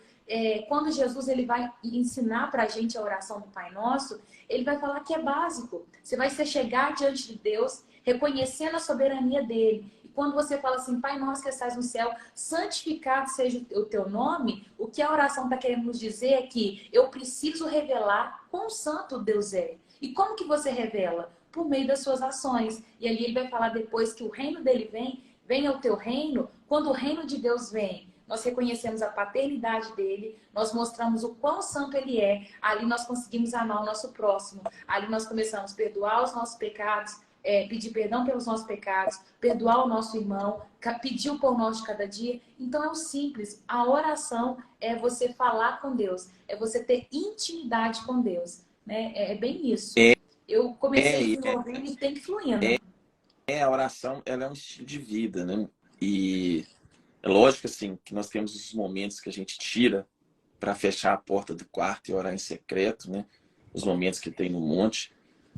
Quando Jesus ele vai ensinar para a gente a oração do Pai Nosso, ele vai falar que é básico. Você vai se chegar diante de Deus, reconhecendo a soberania dele. Quando você fala assim, Pai nosso que estás no céu, santificado seja o teu nome, o que a oração está querendo nos dizer é que eu preciso revelar quão santo Deus é. E como que você revela? Por meio das suas ações. E ali ele vai falar depois que o reino dele venha o teu reino. Quando o reino de Deus vem, nós reconhecemos a paternidade dele, nós mostramos o quão santo ele é, ali nós conseguimos amar o nosso próximo, ali nós começamos a perdoar os nossos pecados, pedir perdão pelos nossos pecados, perdoar o nosso irmão, pedir o pão nosso de cada dia. Então é o simples. A oração é você falar com Deus, é você ter intimidade com Deus, né? É bem isso.
É,
Eu comecei
é, é,
desenvolvendo e tem que ir fluindo.
a oração, ela é um estilo de vida, né? E É lógico, assim, que nós temos os momentos que a gente tira para fechar a porta do quarto e orar em secreto, né? Os momentos que tem no monte.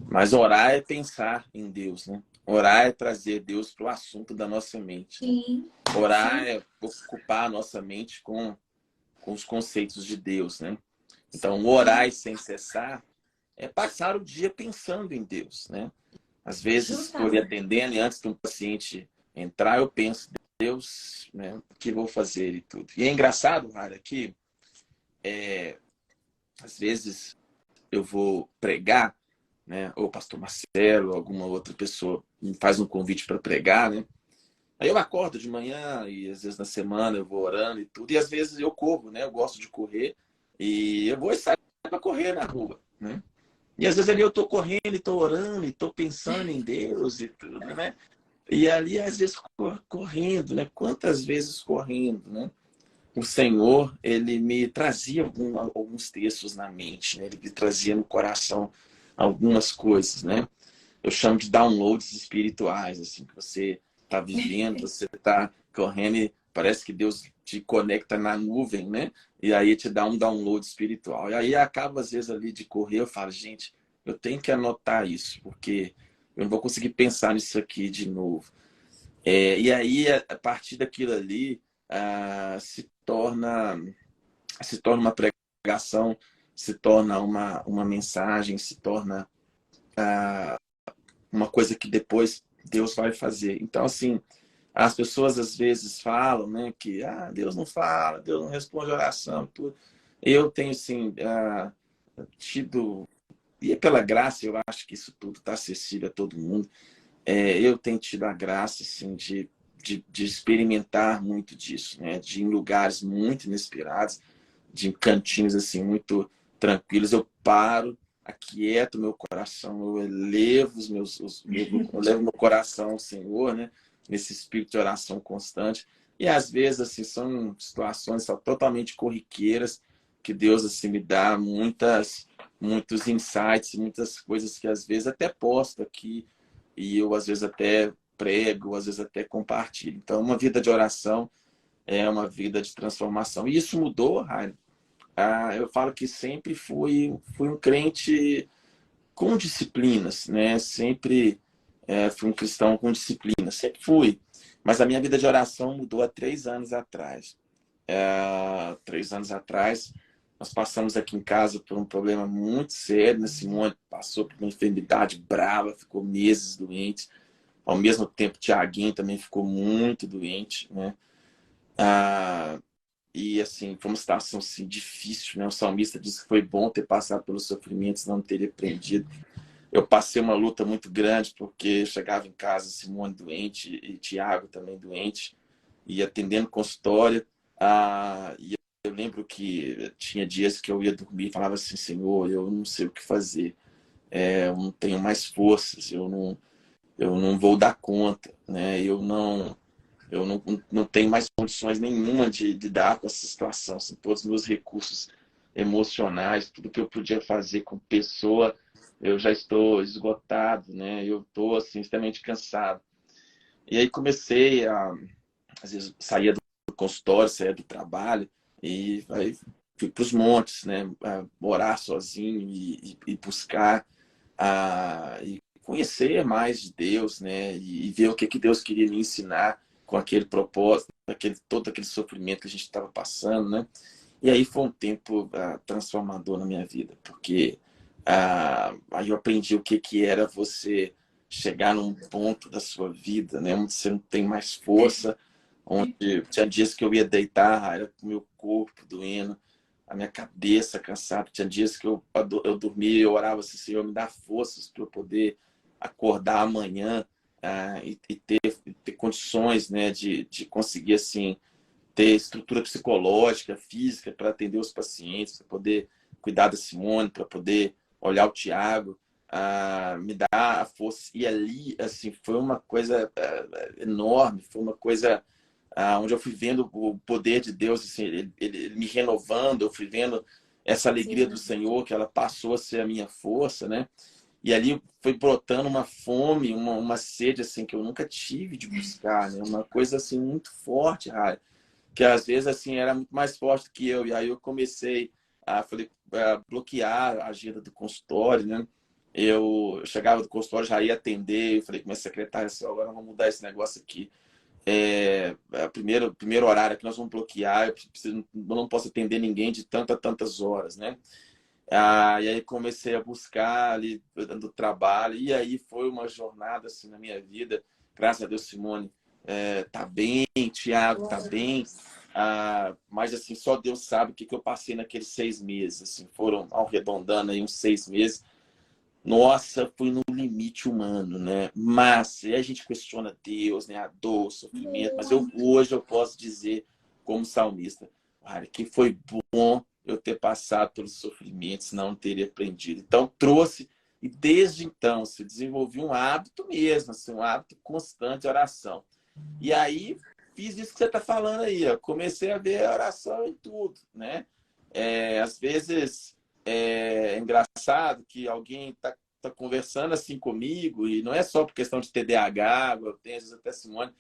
Mas orar é pensar em Deus, né? Orar é trazer Deus para o assunto da nossa mente, né?
Sim,
Orar
sim,
é ocupar a nossa mente com os conceitos de Deus, né? Então,
sim,
orar e sem cessar é passar o dia pensando em Deus, né? Às vezes, estou ali
justamente.
atendendo e antes de um paciente entrar, eu penso, Deus, né, o que vou fazer e tudo. E é engraçado, Rara, que às vezes eu vou pregar, né, ou o pastor Marcelo, alguma outra pessoa me faz um convite para pregar, né? Aí eu acordo de manhã e às vezes na semana eu vou orando e tudo, e às vezes eu corro, né? Eu gosto de correr e eu vou e saio para correr na rua, né? E às vezes ali eu tô correndo e tô orando e tô pensando em Deus e tudo, né? E ali às vezes correndo, né? Quantas vezes correndo, né? O Senhor, ele me trazia alguns textos na mente, né? Ele me trazia no coração algumas coisas, né? Eu chamo de downloads espirituais, assim, que você está vivendo, você está correndo e parece que Deus te conecta na nuvem, né? E aí te dá um download espiritual. E aí acaba, às vezes, ali de correr, eu falo, gente, eu tenho que anotar isso, porque eu não vou conseguir pensar nisso aqui de novo. E aí, a partir daquilo ali, se torna uma pregação, se torna uma mensagem, se torna uma coisa que depois Deus vai fazer. Então, assim, as pessoas às vezes falam, né, que Deus não fala, Deus não responde oração, tudo. Eu tenho, assim, tido, e é pela graça, eu acho que isso tudo está acessível a todo mundo. Eu tenho tido a graça, assim, de experimentar muito disso, né, de ir em lugares muito inesperados, de cantinhos, assim, muito tranquilos. Eu paro, aquieto meu coração, eu elevo eu levo meu coração ao Senhor, né? Nesse espírito de oração constante. E às vezes, assim, são situações totalmente corriqueiras que Deus, assim, me dá muitos insights, muitas coisas que às vezes até posto aqui e eu às vezes até prego, às vezes até compartilho. Então, uma vida de oração é uma vida de transformação. E isso mudou, Raio. Eu falo que sempre fui um crente com disciplinas, né? Sempre fui um cristão com disciplina, sempre fui. Mas a minha vida de oração mudou há 3 anos atrás. 3 anos atrás, nós passamos aqui em casa por um problema muito sério. Né? Simone passou por uma enfermidade brava, ficou meses doente. Ao mesmo tempo, Tiaguinho também ficou muito doente, né? Ah, e assim, foi uma situação assim, difícil, né? O salmista disse que foi bom ter passado pelos sofrimentos, não teria aprendido. Eu passei uma luta muito grande, porque chegava em casa Simone doente e Tiago também doente, e atendendo consultório. E eu lembro que tinha dias que eu ia dormir e falava assim, Senhor, eu não sei o que fazer, eu não tenho mais forças, eu não vou dar conta, né? Eu não tenho mais condições nenhuma de lidar com essa situação. Assim, todos os meus recursos emocionais, tudo que eu podia fazer com pessoa, eu já estou esgotado, né? Eu estou assim, extremamente cansado. E aí comecei às vezes, saía do consultório, saía do trabalho e aí fui para os montes, né? Morar sozinho e buscar e conhecer mais de Deus, né? E ver o que Deus queria me ensinar com aquele propósito, todo aquele sofrimento que a gente estava passando, né? E aí foi um tempo transformador na minha vida, porque aí eu aprendi o que era você chegar num ponto da sua vida, né? Onde você não tem mais força, onde tinha dias que eu ia deitar, era com o meu corpo doendo, a minha cabeça cansada. Tinha dias que eu dormia e eu orava assim, Senhor, me dá forças para eu poder acordar amanhã e ter condições, né, de conseguir assim ter estrutura psicológica, física para atender os pacientes, para poder cuidar da Simone, para poder olhar o Tiago, me dar a força. E ali, assim, foi uma coisa enorme, foi uma coisa onde eu fui vendo o poder de Deus, assim, ele me renovando, eu fui vendo essa alegria do
Sim,
Senhor, que ela passou a ser a minha força, né? E ali foi brotando uma fome, uma sede, assim, que eu nunca tive de buscar, né? Uma coisa, assim, muito forte, Rara. que às vezes assim era muito mais forte que eu. E aí eu comecei a bloquear a agenda do consultório, né? Eu chegava do consultório, já ia atender, eu falei com minha secretária assim, agora vamos mudar esse negócio aqui. Primeiro horário que nós vamos bloquear, eu não posso atender ninguém de tantas horas, né? E aí comecei a buscar ali do trabalho, e aí foi uma jornada assim na minha vida. Graças a Deus, Simone tá bem, Thiago tá bem. Mas assim, só Deus sabe o que eu passei naqueles 6 meses. Assim, foram arredondando aí uns 6 meses. Nossa, fui no limite humano, né? Mas aí a gente questiona Deus, né? A dor, o sofrimento. Mas hoje eu posso dizer, como salmista, cara, que foi bom eu ter passado pelos sofrimentos, não teria aprendido. Então trouxe, e desde então se desenvolvi um hábito mesmo, assim, um hábito constante de oração. E aí fiz isso que você está falando aí, ó. Comecei a ver a oração em tudo, né? Às vezes é engraçado que alguém tá conversando assim comigo, e não é só por questão de TDAH, eu tenho às vezes até Simone,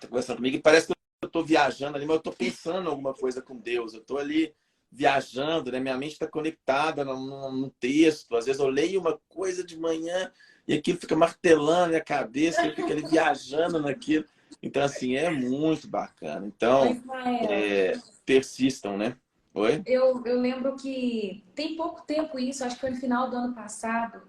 tá conversando comigo e parece que eu tô viajando ali, mas eu tô pensando em alguma coisa com Deus, eu tô ali viajando, né? Minha mente está conectada num texto, às vezes eu leio uma coisa de manhã e aquilo fica martelando na minha cabeça, eu fico ali viajando naquilo. Então, assim, é muito bacana.
Ô,
Então,
Ismael,
persistam, né? Oi?
eu lembro que tem pouco tempo isso, acho que foi no final do ano passado.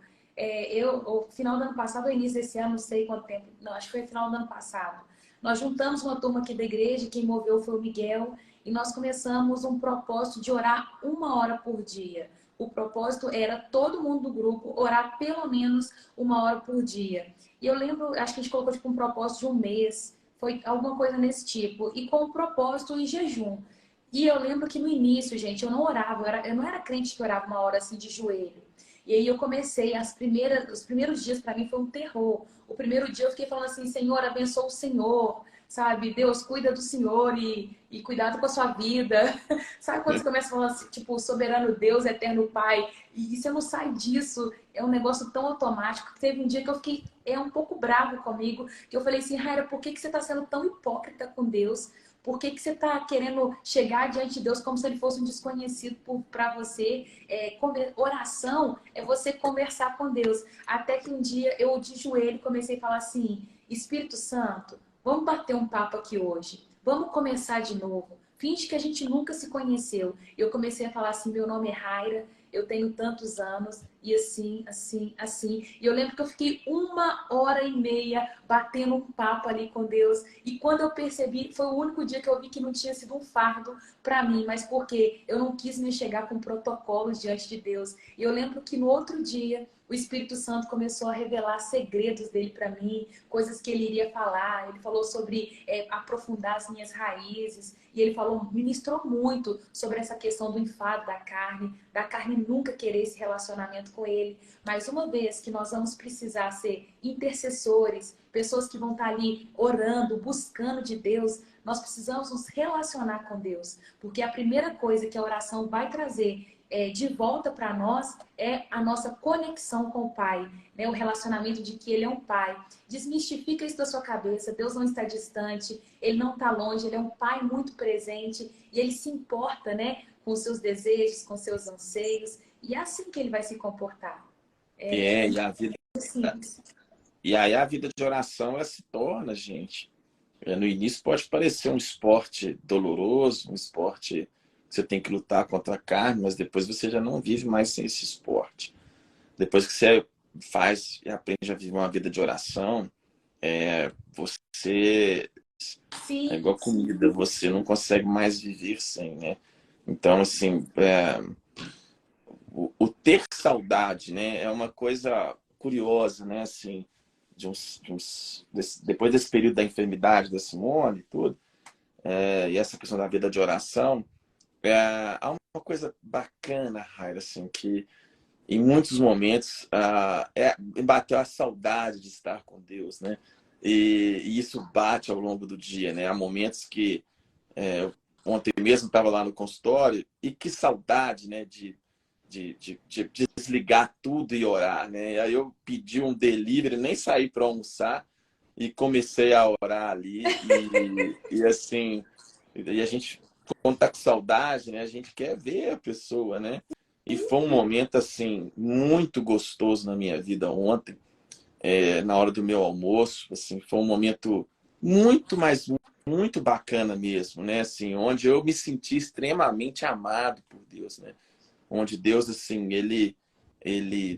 O final do ano passado ou início desse ano, não sei quanto tempo. Não, acho que foi no final do ano passado. Nós juntamos uma turma aqui da igreja, quem moveu foi o Miguel, e nós começamos um propósito de orar 1 hora por dia. O propósito era todo mundo do grupo orar pelo menos 1 hora por dia. E eu lembro, acho que a gente colocou tipo um propósito de um mês, foi alguma coisa nesse tipo, e com o propósito em jejum. E eu lembro que no início, gente, eu não orava, eu não era crente que orava 1 hora assim de joelho. E aí eu comecei, os primeiros dias para mim foi um terror. O primeiro dia eu fiquei falando assim, Senhor, abençoa o Senhor, sabe? Deus, cuida do Senhor e cuidado com a sua vida. Sabe quando você começa a falar assim, tipo, soberano Deus, eterno Pai, e você não sai disso, é um negócio tão automático. Teve um dia que eu fiquei um pouco bravo comigo, que eu falei assim, Raira, por que você está sendo tão hipócrita com Deus? Por que você está querendo chegar diante de Deus como se ele fosse um desconhecido para você? Oração é você conversar com Deus. Até que um dia eu de joelho comecei a falar assim: Espírito Santo, vamos bater um papo aqui hoje. Vamos começar de novo. Finge que a gente nunca se conheceu. Eu comecei a falar assim: meu nome é Raira, eu tenho tantos anos, e assim, assim, assim. E eu lembro que eu fiquei 1 hora e meia batendo um papo ali com Deus. E quando eu percebi, foi o único dia que eu vi que não tinha sido um fardo para mim, mas porque eu não quis me chegar com protocolos diante de Deus. E eu lembro que no outro dia, o Espírito Santo começou a revelar segredos dele para mim, coisas que ele iria falar. Ele falou sobre aprofundar as minhas raízes. E ele falou, ministrou muito sobre essa questão do enfado da carne nunca querer esse relacionamento com ele. Mas uma vez que nós vamos precisar ser intercessores, pessoas que vão estar ali orando, buscando de Deus, nós precisamos nos relacionar com Deus. Porque a primeira coisa que a oração vai trazer de volta para nós é a nossa conexão com o Pai, né? O relacionamento de que Ele é um Pai. Desmistifica isso da sua cabeça, Deus não está distante, Ele não está longe, Ele é um Pai muito presente e Ele se importa, né? Com os seus desejos, com os seus anseios, e é assim que Ele vai se comportar.
E a vida,
Simples.
e aí a vida de oração ela se torna, gente. No início pode parecer um esporte doloroso, um esporte que você tem que lutar contra a carne, mas depois você já não vive mais sem esse esporte. Depois que você faz e aprende a viver uma vida de oração, você é
Sim,
igual comida, você não consegue mais viver sem, né? Então, assim, o ter saudade, né, é uma coisa curiosa, né? Assim, depois desse período da enfermidade da Simone e tudo, e essa questão da vida de oração, há uma coisa bacana, Raira, assim, que em muitos momentos bateu a saudade de estar com Deus, né? E isso bate ao longo do dia, né? Há momentos que ontem mesmo estava lá no consultório e que saudade, né? De desligar tudo e orar, né? Aí eu pedi um delivery, nem saí para almoçar, e comecei a orar ali e assim, e a gente, quando tá com saudade, né, a gente quer ver a pessoa, né? E foi um momento assim muito gostoso na minha vida ontem, na hora do meu almoço, assim, foi um momento muito, mas muito bacana mesmo, né? Assim, onde eu me senti extremamente amado por Deus, né? Onde Deus, assim, ele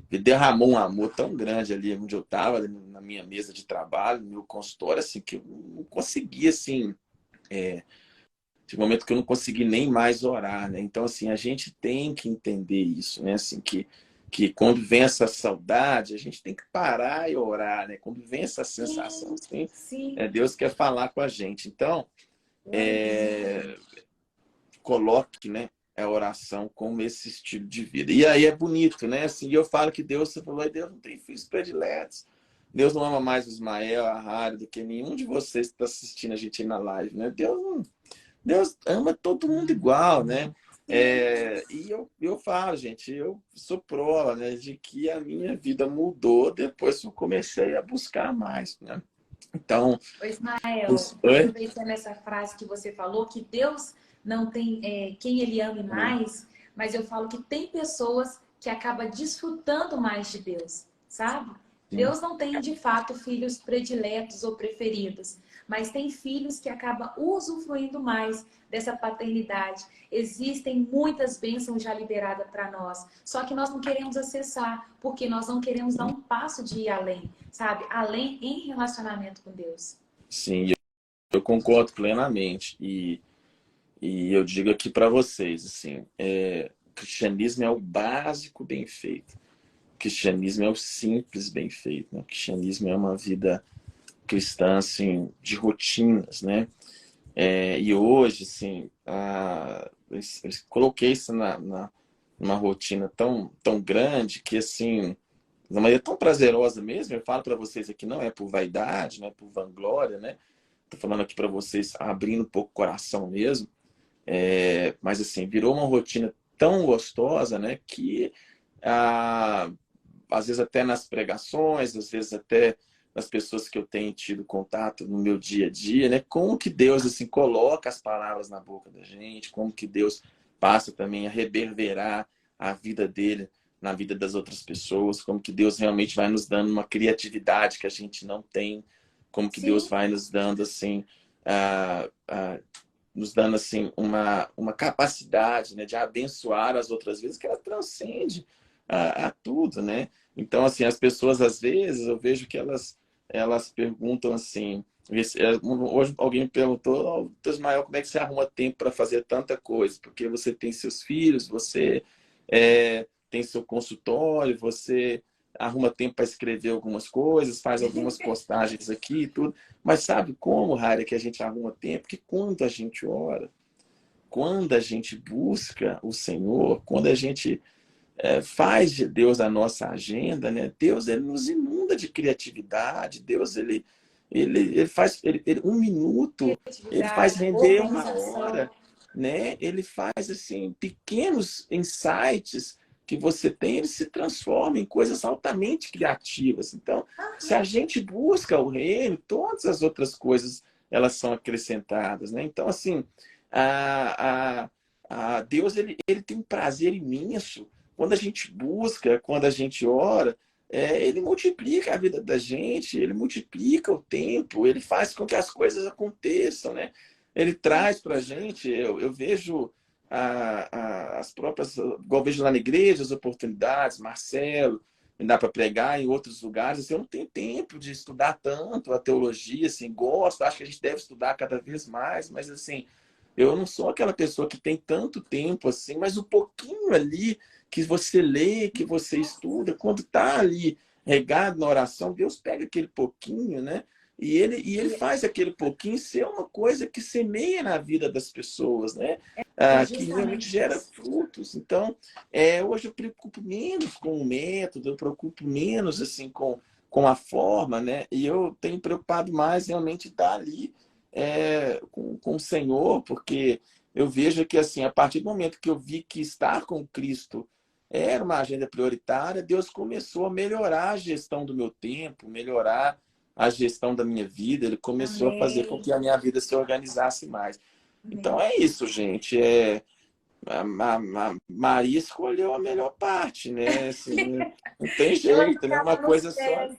derramou um amor tão grande ali onde eu estava, na minha mesa de trabalho, no meu consultório, assim, que eu não conseguia, assim, de momento que eu não consegui nem mais orar, né? Então, assim, a gente tem que entender isso, né? Assim, que quando vem essa saudade, a gente tem que parar e orar, né? Quando vem essa sensação,
Sim,
assim,
sim.
Deus quer falar com a gente. Então,
Glória a Deus.
coloque, né, a oração como esse estilo de vida. E aí é bonito, né? Assim, eu falo que Deus, você falou, Deus não tem filhos prediletos. Deus não ama mais o Ismael, a Rari, do que nenhum de vocês que está assistindo a gente aí na live, né? Deus ama todo mundo igual, né?
Sim.
E eu falo, gente, eu sou prova, né, de que a minha vida mudou depois que eu comecei a buscar mais, né? Então,
Ô, Ismael,
oi?
aproveitando essa frase que você falou, que Deus não tem quem ele ame mais, mas eu falo que tem pessoas que acabam desfrutando mais de Deus, sabe?
Sim,
Deus não tem de fato filhos prediletos ou preferidos, mas tem filhos que acabam usufruindo mais dessa paternidade. Existem muitas bênçãos já liberadas para nós, só que nós não queremos acessar, porque nós não queremos dar um passo de ir além, sabe? Além em relacionamento com Deus.
sim, eu concordo plenamente. E eu digo aqui para vocês, assim, o cristianismo é o básico bem feito. O cristianismo é o simples bem feito. Né? O cristianismo é uma vida cristã, assim, de rotinas, né? E hoje, assim, eu coloquei isso numa rotina tão grande que, assim, de uma maneira tão prazerosa mesmo, eu falo para vocês aqui, não é por vaidade, não é por vanglória, né? Tô falando aqui para vocês, abrindo um pouco o coração mesmo, mas assim, virou uma rotina tão gostosa, né, que ah, às vezes até nas pregações, às vezes até nas pessoas que eu tenho tido contato no meu dia a dia, né, como que Deus assim coloca as palavras na boca da gente, como que Deus passa também a reverberar a vida dele na vida das outras pessoas, como que Deus realmente vai nos dando uma criatividade que a gente não tem, como que Deus
Sim,
vai nos dando assim ah, ah, nos dando assim uma capacidade, né, de abençoar as outras vidas que ela transcende a tudo, né? Então assim as pessoas às vezes eu vejo que elas perguntam assim, hoje alguém me perguntou, oh, Ismael, como é que você arruma tempo para fazer tanta coisa? Porque você tem seus filhos, você tem seu consultório, você arruma tempo para escrever algumas coisas, faz algumas postagens aqui e tudo. Mas sabe como, Rara, que a gente arruma tempo? Que quando a gente ora, quando a gente busca o Senhor, quando a gente faz de Deus a nossa agenda, né? Deus ele nos inunda de criatividade. Deus ele faz um minuto, ele faz
criatividade,
render uma
organização.
hora, né? Ele faz assim pequenos insights que você tem, ele se transforma em coisas altamente criativas. Então, se a gente busca o reino, todas as outras coisas elas são acrescentadas, né? Então, assim, a, Deus ele tem um prazer imenso quando a gente busca, quando a gente ora, ele multiplica a vida da gente, ele multiplica o tempo, ele faz com que as coisas aconteçam, né? Ele traz para a gente, eu vejo as próprias, igual eu vejo lá na igreja, as oportunidades, Marcelo, me dá para pregar em outros lugares, assim, eu não tenho tempo de estudar tanto a teologia, assim, gosto, acho que a gente deve estudar cada vez mais, mas assim, eu não sou aquela pessoa que tem tanto tempo assim, mas o pouquinho ali que você lê, que você estuda, quando está ali regado na oração, Deus pega aquele pouquinho, né? E ele faz aquele pouquinho ser uma coisa que semeia na vida das pessoas, né?
É
Que realmente
justamente
gera
isso.
frutos. Então, hoje eu preocupo menos com o método, eu preocupo menos assim com a forma, né? E eu tenho preocupado mais realmente estar ali com o Senhor, porque eu vejo que assim, a partir do momento que eu vi que estar com Cristo era uma agenda prioritária, Deus começou a melhorar a gestão do meu tempo, melhorar a gestão da minha vida, ele começou a fazer com
Amém.
que a minha vida se organizasse mais. Então
Amém.
é isso, gente. Maria escolheu a melhor parte, né? Assim, não tem
Ela
jeito, né? Uma
ficava nos
coisa só.
pés.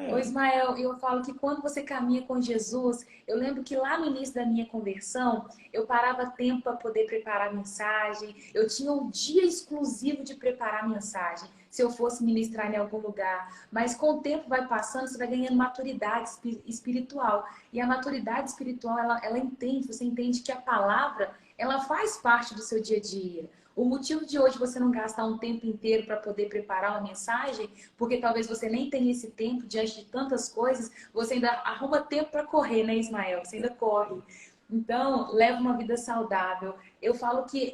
Ô
É,
Ismael, eu falo que quando você caminha com Jesus, eu lembro que lá no início da minha conversão, eu parava tempo para poder preparar a mensagem, eu tinha um dia exclusivo de preparar a mensagem, se eu fosse ministrar em algum lugar. Mas com o tempo vai passando, você vai ganhando maturidade espiritual. E a maturidade espiritual, ela entende, você entende que a palavra, ela faz parte do seu dia a dia. O motivo de hoje você não gastar um tempo inteiro para poder preparar uma mensagem porque talvez você nem tenha esse tempo diante de tantas coisas, você ainda arruma tempo para correr, né, Ismael? Você ainda corre. Então, leva uma vida saudável. Eu falo que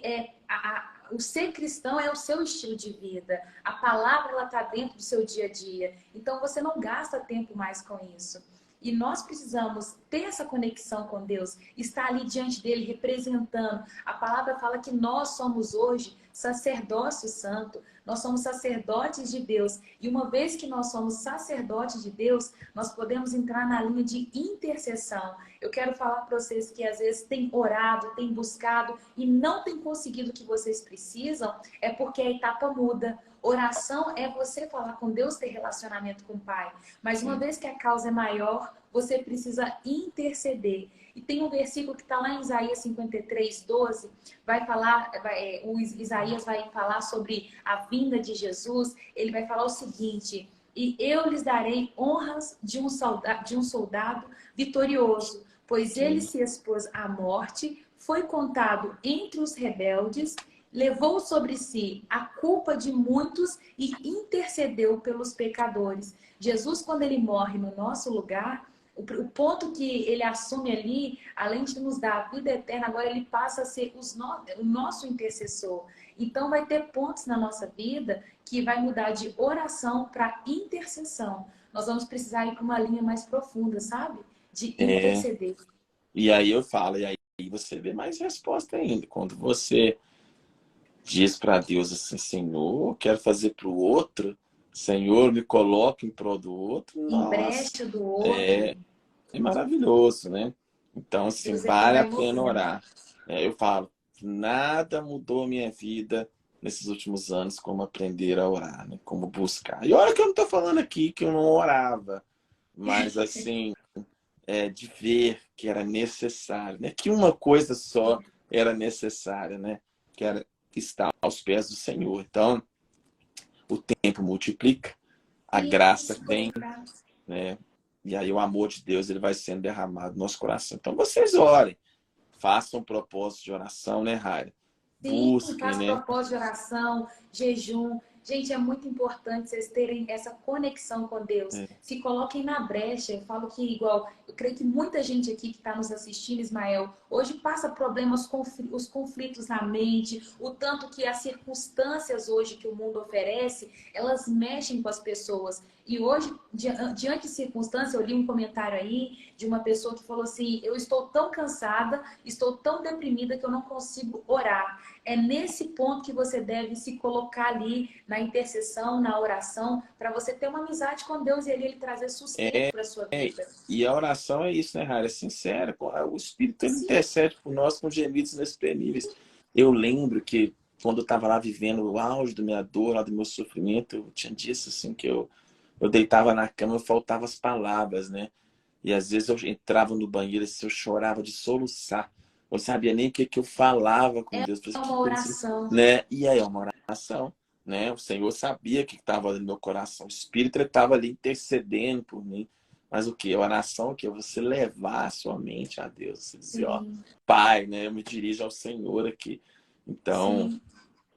o ser cristão é o seu estilo de vida. A palavra ela está dentro do seu dia a dia. Então, você não gasta tempo mais com isso. E nós precisamos ter essa conexão com Deus, estar ali diante dele, representando. A palavra fala que nós somos hoje sacerdócio santo, nós somos sacerdotes de Deus. E uma vez que nós somos sacerdotes de Deus, nós podemos entrar na linha de intercessão. Eu quero falar para vocês que às vezes têm orado, têm buscado e não têm conseguido o que vocês precisam, é porque a etapa muda. Oração é você falar com Deus, ter relacionamento com o Pai. Mas uma vez que a causa é maior, você precisa interceder. E tem um versículo que está lá em Isaías 53:12, vai falar, o Isaías vai falar sobre a vinda de Jesus. Ele vai falar o seguinte: e eu lhes darei honras de um soldado vitorioso, pois ele
sim.
se expôs à morte, foi contado entre os rebeldes, levou sobre si a culpa de muitos e intercedeu pelos pecadores. Jesus, quando ele morre no nosso lugar, o ponto que ele assume ali, além de nos dar a vida eterna, agora ele passa a ser o nosso intercessor. Então vai ter pontos na nossa vida que vai mudar de oração para intercessão. Nós vamos precisar ir para uma linha mais profunda, sabe? De
É,
interceder.
e aí eu falo, e aí você vê mais resposta ainda. Quando você diz para Deus assim, Senhor, eu quero fazer para o outro, Senhor, me coloque em prol do outro,
Em
nossa,
brecha do outro,
é, é maravilhoso, né? Então, assim,
Deus
vale
vai
a pena
movendo.
orar. Eu falo, nada mudou minha vida nesses últimos anos como aprender a orar, né? Como buscar. E olha que eu não estou falando aqui que eu não orava, mas assim, de ver que era necessário, né? Que uma coisa só era necessária, né? Que era estar aos pés do Senhor. Então, o tempo multiplica, a graça
Isso,
vem, né? E aí o amor de Deus ele vai sendo derramado no nosso coração. Então vocês orem, façam um propósito de oração, né, Raia?
sim,
Busquem,
faço
né?
propósito de oração, jejum. Gente, é muito importante vocês terem essa conexão com Deus.
É,
Se coloquem na brecha. Eu falo que, igual, eu creio que muita gente aqui que está nos assistindo, Ismael, hoje passa problemas, os conflitos na mente, o tanto que as circunstâncias hoje que o mundo oferece, elas mexem com as pessoas. E hoje, diante de circunstâncias, eu li um comentário aí de uma pessoa que falou assim: eu estou tão cansada, estou tão deprimida que eu não consigo orar. É nesse ponto que você deve se colocar ali na intercessão, na oração, para você ter uma amizade com Deus e ele trazer sustento para a sua
é,
vida.
e a oração é isso, né, Raia? É sincera. O Espírito ele
Sim,
intercede por nós com gemidos inexprimíveis. Eu lembro que quando eu estava lá vivendo o auge da minha dor, lá do meu sofrimento, eu tinha disso assim que eu deitava na cama, faltava as palavras, né? E às vezes eu entrava no banheiro e eu chorava de soluçar. Eu não sabia nem o que, que eu falava com Deus.
é
Falei,
uma oração.
né? E aí é uma oração, né? O Senhor sabia o que estava ali no meu coração. O Espírito estava ali intercedendo por mim. Mas o que? A oração o que? Você levar a sua mente a Deus. Você dizer, ó,
Sim,
Pai, né? Eu me dirijo ao Senhor aqui. Então,
sim,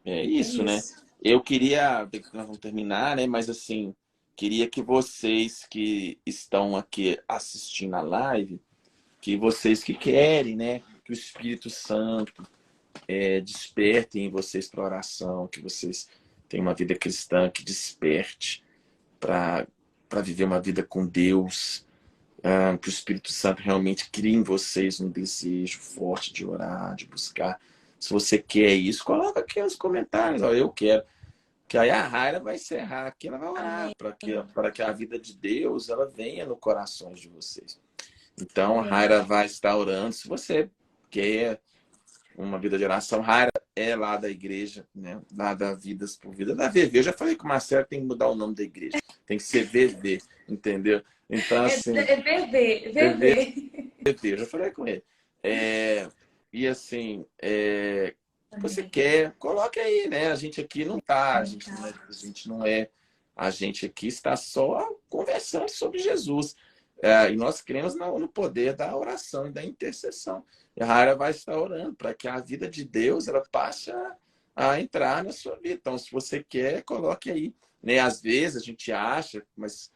é
é
isso, né?
isso.
Eu queria, nós vamos terminar, né? Mas assim, queria que vocês que estão aqui assistindo a live, que vocês que querem, né? Que o Espírito Santo desperte em vocês para oração, que vocês tenham uma vida cristã que desperte para viver uma vida com Deus, que o Espírito Santo realmente crie em vocês um desejo forte de orar, de buscar. Se você quer isso, coloca aqui nos comentários, ó, eu quero. Que aí a Raira vai encerrar aqui, ela vai orar para que a vida de Deus ela venha no coração de vocês. Então, a
Amém.
Raira vai estar orando. Se você quer uma vida de oração, Raira é lá da igreja, né? Lá da Vidas por Vida, da VV. Eu já falei com o Marcelo que tem que mudar o nome da igreja. Tem que ser VV, entendeu? Então, assim,
É VV, VV.
VV, eu já falei com ele. E assim, você
Amém.
quer, coloque aí, né? A gente aqui não tá, a gente aqui está só conversando sobre Jesus. E nós cremos no poder da oração e da intercessão. E a Raira vai estar orando para que a vida de Deus ela passe a entrar na sua vida. Então, se você quer, coloque aí. Né? Às vezes a gente acha, mas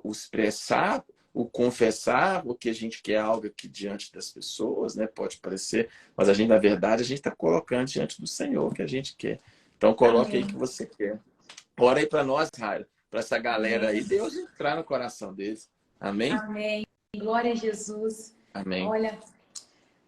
o expressar, o confessar, o que a gente quer algo aqui diante das pessoas, né? Pode parecer, mas a gente, na verdade, a gente está colocando diante do Senhor o que a gente quer. Então, coloque aí o que
Amém.
você quer. Ora aí para nós, Raira, para essa galera aí,
Amém.
Deus entrar no coração deles. Amém?
Amém. Glória a Jesus.
Amém.
Olha,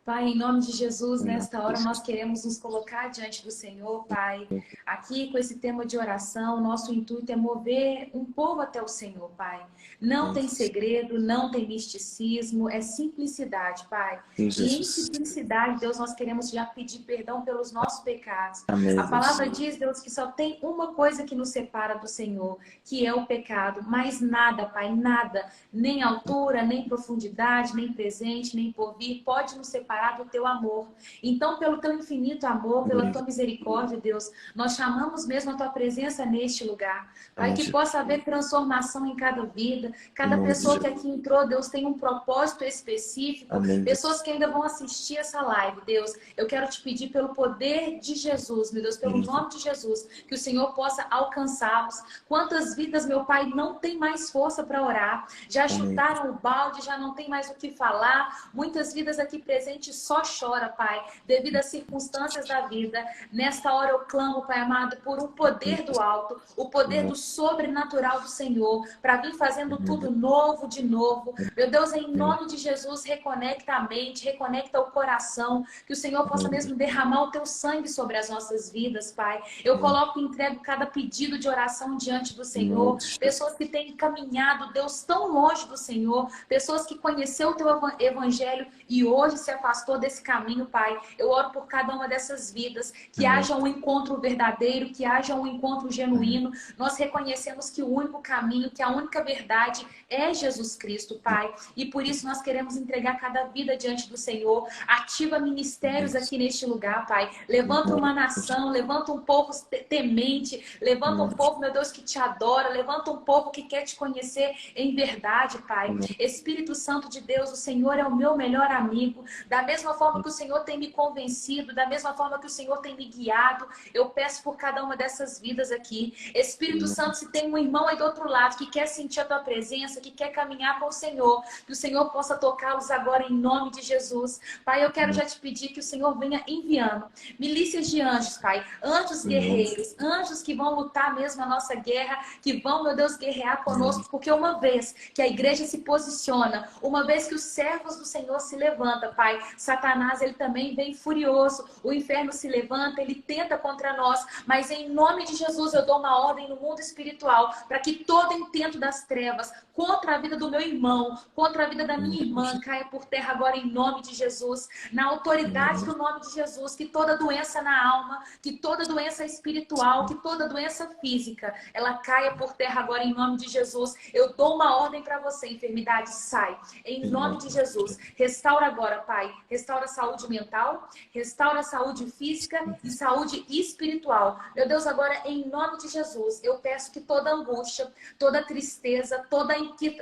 Pai, em nome de Jesus,
Em nome
nesta
de
hora
Jesus.
nós queremos nos colocar diante do Senhor, Pai. Aqui com esse tema de oração, nosso intuito é mover um povo até o Senhor, Pai. Não tem segredo, não tem misticismo, é simplicidade, Pai.
Em
E em
Jesus.
simplicidade, Deus, nós queremos já pedir perdão pelos nossos pecados.
Amém,
A palavra
Jesus.
diz, Deus, que só tem uma coisa que nos separa do Senhor, que é o pecado. Mais nada, Pai, nada, nem altura, nem profundidade, nem presente, nem porvir, pode nos separar do teu amor. Então, pelo teu infinito amor, pela tua misericórdia, Deus, nós chamamos mesmo a tua presença neste lugar. Pai, que possa haver transformação em cada vida. Cada pessoa que aqui entrou, Deus, tem um propósito específico.
Amém.
Pessoas que ainda vão assistir essa live, Deus, eu quero te pedir pelo poder de Jesus, meu Deus, pelo nome de Jesus, que o Senhor possa alcançá-los. Quantas vidas, meu Pai, não tem mais força para orar, já chutaram o balde, já não tem mais o que falar. Muitas vidas aqui presentes só chora, Pai, devido às circunstâncias da vida. Nesta hora eu clamo, Pai amado, por um poder do alto, o poder do sobrenatural do Senhor, para vir fazendo tudo novo de novo. Meu Deus, em nome de Jesus, reconecta a mente, reconecta o coração, que o Senhor possa mesmo derramar o teu sangue sobre as nossas vidas, Pai. Eu coloco e entrego cada pedido de oração diante do Senhor. Pessoas que têm caminhado, Deus, tão longe do Senhor, pessoas que conheceu o teu evangelho e hoje se afastou desse caminho, Pai. Eu oro por cada uma dessas vidas, que haja um encontro verdadeiro, que haja um encontro genuíno. Nós reconhecemos que o único caminho, que a única verdade é Jesus Cristo, Pai. E por isso nós queremos entregar cada vida diante do Senhor. Ativa ministérios aqui neste lugar, Pai. Levanta uma nação, levanta um povo temente, levanta um povo, meu Deus, que te adora, levanta um povo que quer te conhecer em verdade, Pai. Espírito Santo de Deus, o Senhor é o meu melhor amigo. Da mesma forma que o Senhor tem me convencido, da mesma forma que o Senhor tem me guiado, eu peço por cada uma dessas vidas aqui. Espírito Santo, se tem um irmão aí do outro lado que quer sentir a tua presença, que quer caminhar com o Senhor, que o Senhor possa tocá-los agora em nome de Jesus. Pai, eu quero já te pedir que o Senhor venha enviando milícias de anjos, Pai, anjos guerreiros, anjos que vão lutar mesmo a nossa guerra, que vão, meu Deus, guerrear conosco, porque uma vez que a igreja se posiciona, uma vez que os servos do Senhor se levantam, Pai, Satanás, ele também vem furioso, o inferno se levanta, ele tenta contra nós, mas em nome de Jesus eu dou uma ordem no mundo espiritual, para que todo intento das trevas contra a vida do meu irmão, contra a vida da minha irmã, caia por terra agora em nome de Jesus, na autoridade do nome de Jesus, que toda doença na alma, que toda doença espiritual, que toda doença física, ela caia por terra agora em nome de Jesus. Eu dou uma ordem para você, enfermidade, sai, em nome de Jesus. Restaura agora, Pai, restaura a saúde mental, restaura a saúde física e saúde espiritual. Meu Deus, agora em nome de Jesus, eu peço que toda angústia, toda tristeza, toda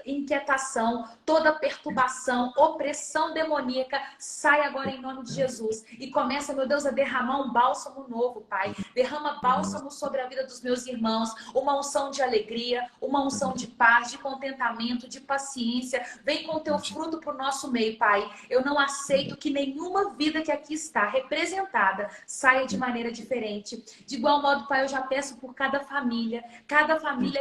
inquietação, toda perturbação, opressão demoníaca, sai agora em nome de Jesus. E começa, meu Deus, a derramar um bálsamo novo, Pai. Derrama bálsamo sobre a vida dos meus irmãos, uma unção de alegria, uma unção de paz, de contentamento, de paciência. Vem com o teu fruto para o nosso meio, Pai. Eu não aceito feito que nenhuma vida que aqui está representada saia de maneira diferente. De igual modo, Pai, eu já peço por cada família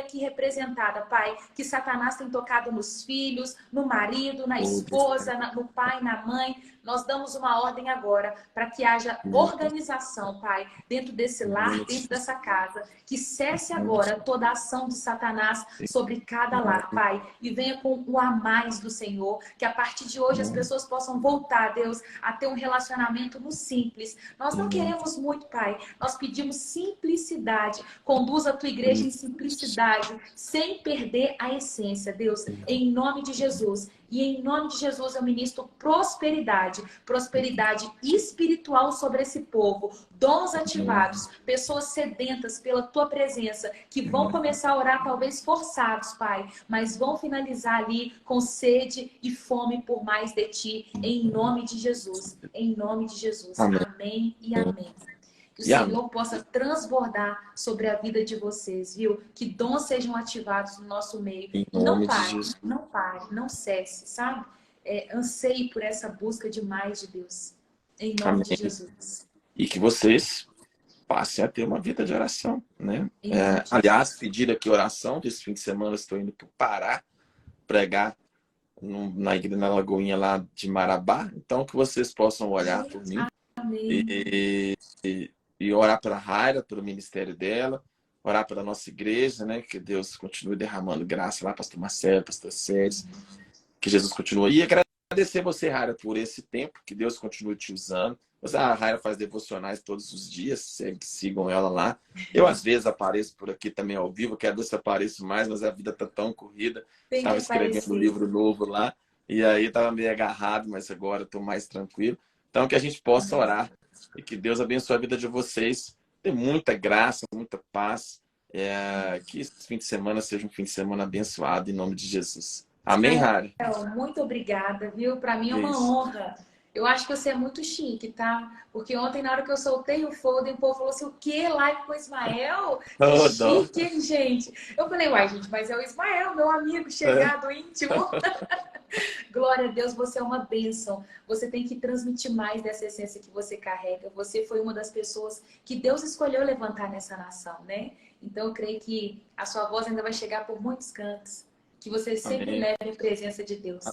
aqui representada, Pai, que Satanás tem tocado nos filhos, no marido, na esposa, no pai, na mãe. Nós damos uma ordem agora para que haja organização, Pai, dentro desse lar, dentro dessa casa. Que cesse agora toda a ação de Satanás sobre cada lar, Pai. E venha com o a mais do Senhor. Que a partir de hoje as pessoas possam voltar, Deus, a ter um relacionamento no simples. Nós não queremos muito, Pai. Nós pedimos simplicidade. Conduz a tua igreja em simplicidade, sem perder a essência, Deus. Em nome de Jesus. E em nome de Jesus eu ministro prosperidade, prosperidade espiritual sobre esse povo, dons ativados, pessoas sedentas pela tua presença, que vão começar a orar talvez forçados, Pai, mas vão finalizar ali com sede e fome por mais de ti, em nome de Jesus, em nome de Jesus. Amém e amém. Que o Senhor possa transbordar sobre a vida de vocês, viu? Que dons sejam ativados no nosso meio. E não pare, não pare, não cesse, sabe? Anseie por essa busca de mais de Deus. Em nome de Jesus.
E que vocês passem a ter uma vida de oração, né? Aliás, pedir aqui oração. Esse fim de semana estou indo para o Pará pregar na igreja na Lagoinha lá de Marabá. Então, que vocês possam olhar por mim. E orar pela Raira, pelo ministério dela, orar pela nossa igreja, né? Que Deus continue derramando graça lá, pastor Marcelo, pastor Sérgio, que Jesus continue. E agradecer você, Raira, por esse tempo, que Deus continue te usando. A Raira faz devocionais todos os dias, sigam ela lá. Eu, às vezes, apareço por aqui também ao vivo, quero ver se apareço mais, mas a vida tá tão corrida. Estava escrevendo um livro novo lá, e aí estava meio agarrado, mas agora estou mais tranquilo. Então, que a gente possa orar e que Deus abençoe a vida de vocês. Tem muita graça, muita paz. Que esse fim de semana seja um fim de semana abençoado, em nome de Jesus. Amém, Rari?
Muito obrigada, viu? Para mim é uma honra. Eu acho que você é muito chique, tá? Porque ontem, na hora que eu soltei o folder, o povo falou assim, o quê? Live com o Ismael? Que chique, hein, gente? Eu falei, uai, gente, mas é o Ismael, meu amigo chegado, íntimo. Glória a Deus, você é uma bênção. Você tem que transmitir mais dessa essência que você carrega. Você foi uma das pessoas que Deus escolheu levantar nessa nação, né? Então, eu creio que a sua voz ainda vai chegar por muitos cantos. Que você sempre leve a presença de Deus.